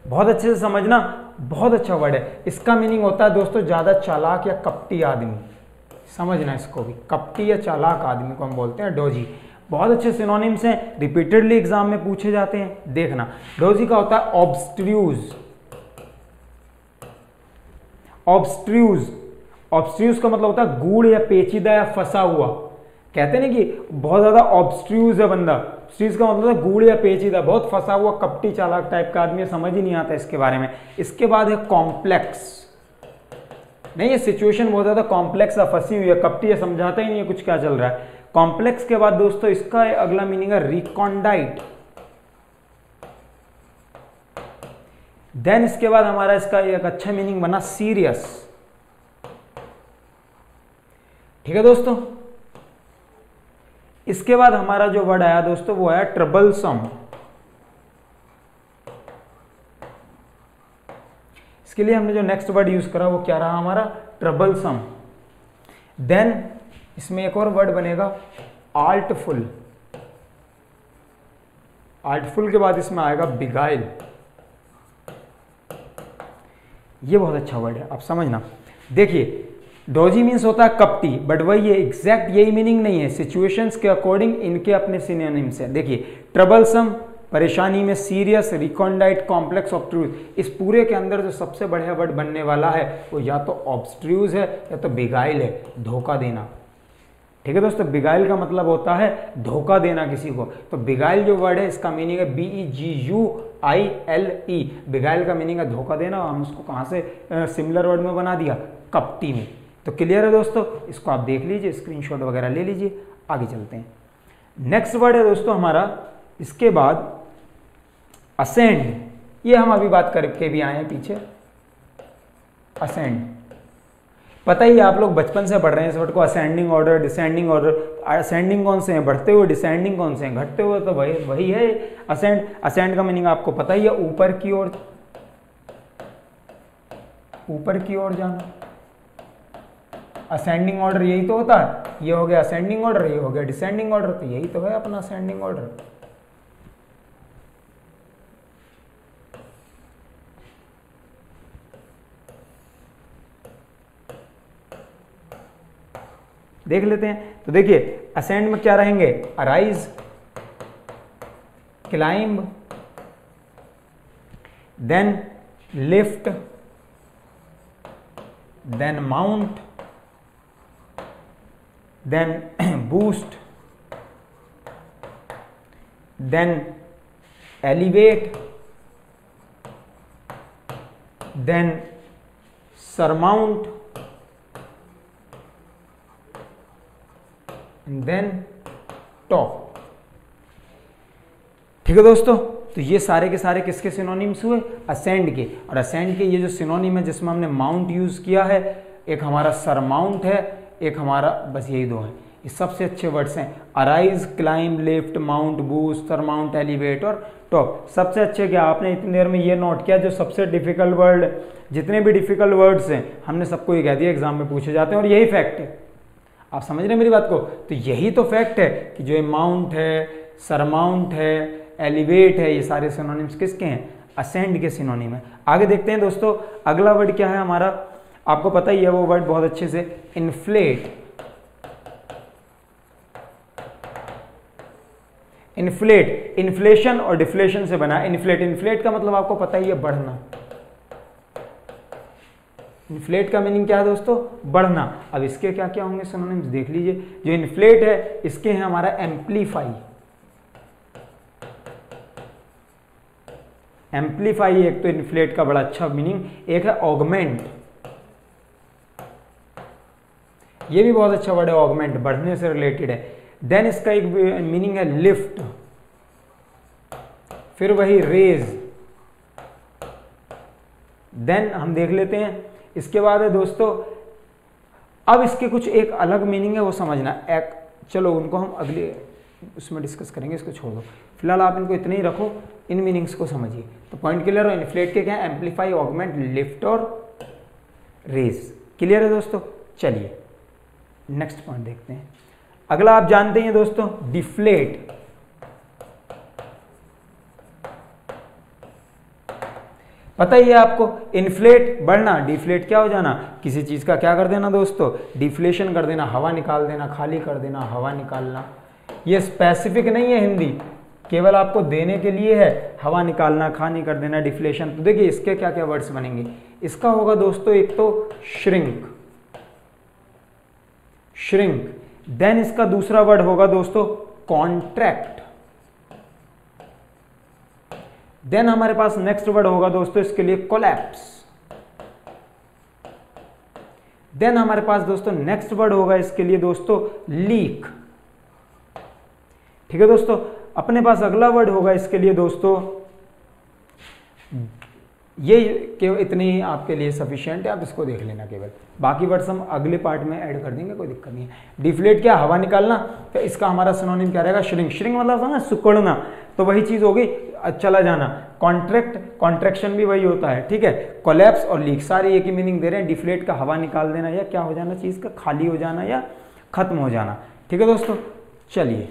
बहुत अच्छे से समझना, बहुत अच्छा वर्ड है। इसका मीनिंग होता है दोस्तों ज्यादा चालाक या कपटी आदमी, समझना इसको भी, कपटी या चालाक आदमी को हम बोलते हैं डोजी। बहुत अच्छे सिनोनिम्स हैं, रिपीटेडली एग्जाम में पूछे जाते हैं, देखना। डोजी का होता है ऑब्स्ट्रूज, ऑब्स्ट्रूज, ऑब्स्ट्रूज का मतलब होता है गूढ़ या पेचीदा या फंसा हुआ। कहते हैं ना कि बहुत ज्यादा ऑब्स्ट्रूज है बंदा, ऑब्स्ट्रूज का मतलब है गूढ़ या पेचीदा, बहुत फंसा हुआ, कपटी चालाक टाइप का आदमी, समझ ही नहीं आता इसके बारे में। इसके बाद है कॉम्प्लेक्स, नहीं ये सिचुएशन बहुत ज्यादा कॉम्प्लेक्स है, फंसी हुई है, कपटी है, समझाता ही नहीं है कुछ क्या चल रहा है। कॉम्प्लेक्स के बाद दोस्तों इसका अगला मीनिंग है रिकॉन्डाइट। देन इसके बाद हमारा इसका एक अच्छा मीनिंग बना सीरियस, ठीक है दोस्तों। इसके बाद हमारा जो वर्ड आया दोस्तों वो आया ट्रबलसम। इसके लिए हमने जो नेक्स्ट वर्ड यूज करा वो क्या रहा हमारा? ट्रबलसम। देन इसमें एक और वर्ड बनेगा आर्टफुल। आर्टफुल के बाद इसमें आएगा बिगाइल। ये बहुत अच्छा वर्ड है, आप समझना। देखिए डोजी मीन्स होता है कपटी, बट वही ये एग्जैक्ट यही मीनिंग नहीं है, सिचुएशंस के अकॉर्डिंग इनके अपने सिनोनिम्स हैं। देखिए ट्रबलसम परेशानी में, सीरियस, रिकॉन्डाइट, कॉम्प्लेक्स, ऑब्स्ट्रूज। इस पूरे के अंदर जो सबसे बढ़िया वर्ड बनने वाला है वो या तो ऑब्स्ट्रूज है या तो बिगाइल है, धोखा देना, ठीक है दोस्तों, बिगाइल का मतलब होता है धोखा देना किसी को। तो बिगाइल जो वर्ड है इसका मीनिंग है BEGUILE, बिगाइल का मीनिंग है धोखा देना। हम उसको कहाँ से सिमिलर वर्ड में बना दिया, कपटी में। तो क्लियर है दोस्तों, इसको आप देख लीजिए, स्क्रीनशॉट वगैरह ले लीजिए। आगे चलते हैं, नेक्स्ट वर्ड है दोस्तों हमारा इसके बाद असेंड। ये हम अभी बात करके भी आए हैं पीछे, असेंड। पता ही आप लोग बचपन से पढ़ रहे हैं इस वर्ड को, ascending order, descending order. Ascending कौन से हैं, बढ़ते हुए, डिसेंडिंग कौन से हैं, घटते हुए। तो वही है असेंड। असेंड का मीनिंग आपको पता ही है, ऊपर की ओर, ऊपर की ओर जाना। असेंडिंग ऑर्डर यही तो होता है, ये हो गया असेंडिंग ऑर्डर, ये हो गया डिसेंडिंग ऑर्डर। तो यही तो है अपना असेंडिंग ऑर्डर। देख लेते हैं। तो देखिए असेंड में क्या रहेंगे, arise, climb, then lift, then mount, then boost, then elevate, then surmount, then top. ठीक है दोस्तों, तो ये सारे के सारे किसके सिनोनिम्स हुए, असेंड के। और असेंड के ये जो सिनोनिम है जिसमें हमने माउंट यूज किया है, एक हमारा सरमाउंट है, एक हमारा, बस यही दो है। ये सबसे अच्छे वर्ड्स हैं, arise, climb, lift, mount, boost, surmount, elevate और टॉप। सबसे अच्छे क्या, आपने इतनी देर में ये नोट किया, जो सबसे डिफिकल्ट वर्ड, जितने भी डिफिकल्ट वर्ड्स हैं हमने सबको ये कह दिया एग्जाम में पूछे जाते हैं। और यही फैक्ट है, आप समझ रहे हैं मेरी बात को। तो यही तो फैक्ट है कि जो माउंट है, सरमाउंट है, एलिवेट है, ये सारे सिनोनिम्स किसके हैं, असेंड के सिनोनिम है। आगे देखते हैं दोस्तों, अगला वर्ड क्या है हमारा, आपको पता ही है वो वर्ड बहुत अच्छे से, इन्फ्लेट। इन्फ्लेट, इन्फ्लेशन और डिफ्लेशन से बना इन्फ्लेट। इन्फ्लेट का मतलब आपको पता ही है, बढ़ना। इन्फ्लेट का मीनिंग क्या है दोस्तों, बढ़ना। अब इसके क्या क्या होंगे सिनोनिम्स देख लीजिए। जो इन्फ्लेट है इसके हैं हमारा एम्पलीफाई। एम्पलीफाई एक तो इन्फ्लेट का बड़ा अच्छा मीनिंग, एक है ऑगमेंट। ये भी बहुत अच्छा वर्ड है, ऑगमेंट, बढ़ने से रिलेटेड है। देन इसका एक मीनिंग है लिफ्ट, फिर वही रेज। देन हम देख लेते हैं, इसके बाद है दोस्तों, अब इसके कुछ एक अलग मीनिंग है, वो समझना। चलो उनको हम अगले उसमें डिस्कस करेंगे, इसको छोड़ दो फिलहाल, आप इनको इतने ही रखो, इन मीनिंग्स को समझिए। तो पॉइंट क्लियर हो, इन्फ्लेट के क्या है, एम्पलीफाई, ऑगमेंट, लिफ्ट और रेज। क्लियर है दोस्तों, चलिए नेक्स्ट पॉइंट देखते हैं। अगला आप जानते हैं दोस्तों, डिफ्लेट। पता ही है आपको, इन्फ्लेट बढ़ना, डिफ्लेट क्या हो जाना, किसी चीज का क्या कर देना दोस्तों, डिफ्लेशन कर देना, हवा निकाल देना, खाली कर देना, हवा निकालना। ये स्पेसिफिक नहीं है हिंदी, केवल आपको देने के लिए है, हवा निकालना, खाली कर देना, डिफ्लेशन। तो देखिए इसके क्या क्या वर्ड्स बनेंगे। इसका होगा दोस्तों एक तो श्रिंक, श्रिंक। देन इसका दूसरा वर्ड होगा दोस्तों कॉन्ट्रैक्ट। देन हमारे पास नेक्स्ट वर्ड होगा दोस्तों इसके लिए कोलैप्स। देन हमारे पास दोस्तों नेक्स्ट वर्ड होगा इसके लिए दोस्तों लीक। ठीक है दोस्तों, अपने पास अगला वर्ड होगा इसके लिए दोस्तों, ये केवल इतने ही आपके लिए सफिशिएंट है, आप इसको देख लेना केवल। बाकी वर्ड्स हम अगले पार्ट में ऐड कर देंगे, कोई दिक्कत नहीं है। डिफ्लेट क्या, हवा निकालना, तो इसका हमारा सिनोनिम क्या रहेगा, श्रिंक। श्रिंक मतलब ना सिकुड़ना, तो वही चीज होगी, चला जाना। कॉन्ट्रैक्ट, कॉन्ट्रैक्शन भी वही होता है, ठीक है। कोलैप्स और लीक सारे एक ही मीनिंग दे रहे हैं। डिफ्लेट का हवा निकाल देना या क्या हो जाना, चीज का खाली हो जाना या खत्म हो जाना। ठीक है दोस्तों, चलिए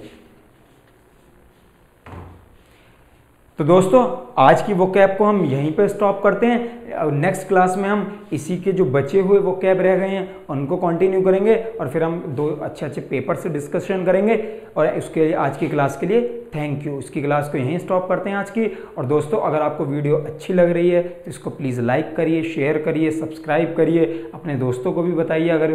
तो दोस्तों आज की वोकैब को हम यहीं पे स्टॉप करते हैं। नेक्स्ट क्लास में हम इसी के जो बचे हुए वोकैब रह गए हैं उनको कंटिन्यू करेंगे और फिर हम दो अच्छे अच्छे पेपर से डिस्कशन करेंगे। और उसके आज की क्लास के लिए थैंक यू। इसकी क्लास को यहीं स्टॉप करते हैं आज की। और दोस्तों अगर आपको वीडियो अच्छी लग रही है तो इसको प्लीज़ लाइक करिए, शेयर करिए, सब्सक्राइब करिए, अपने दोस्तों को भी बताइए अगर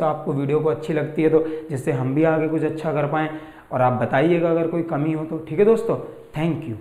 आपको वीडियो को अच्छी लगती है तो, जिससे हम भी आगे कुछ अच्छा कर पाएँ। और आप बताइएगा अगर कोई कमी हो तो। ठीक है दोस्तों, थैंक यू।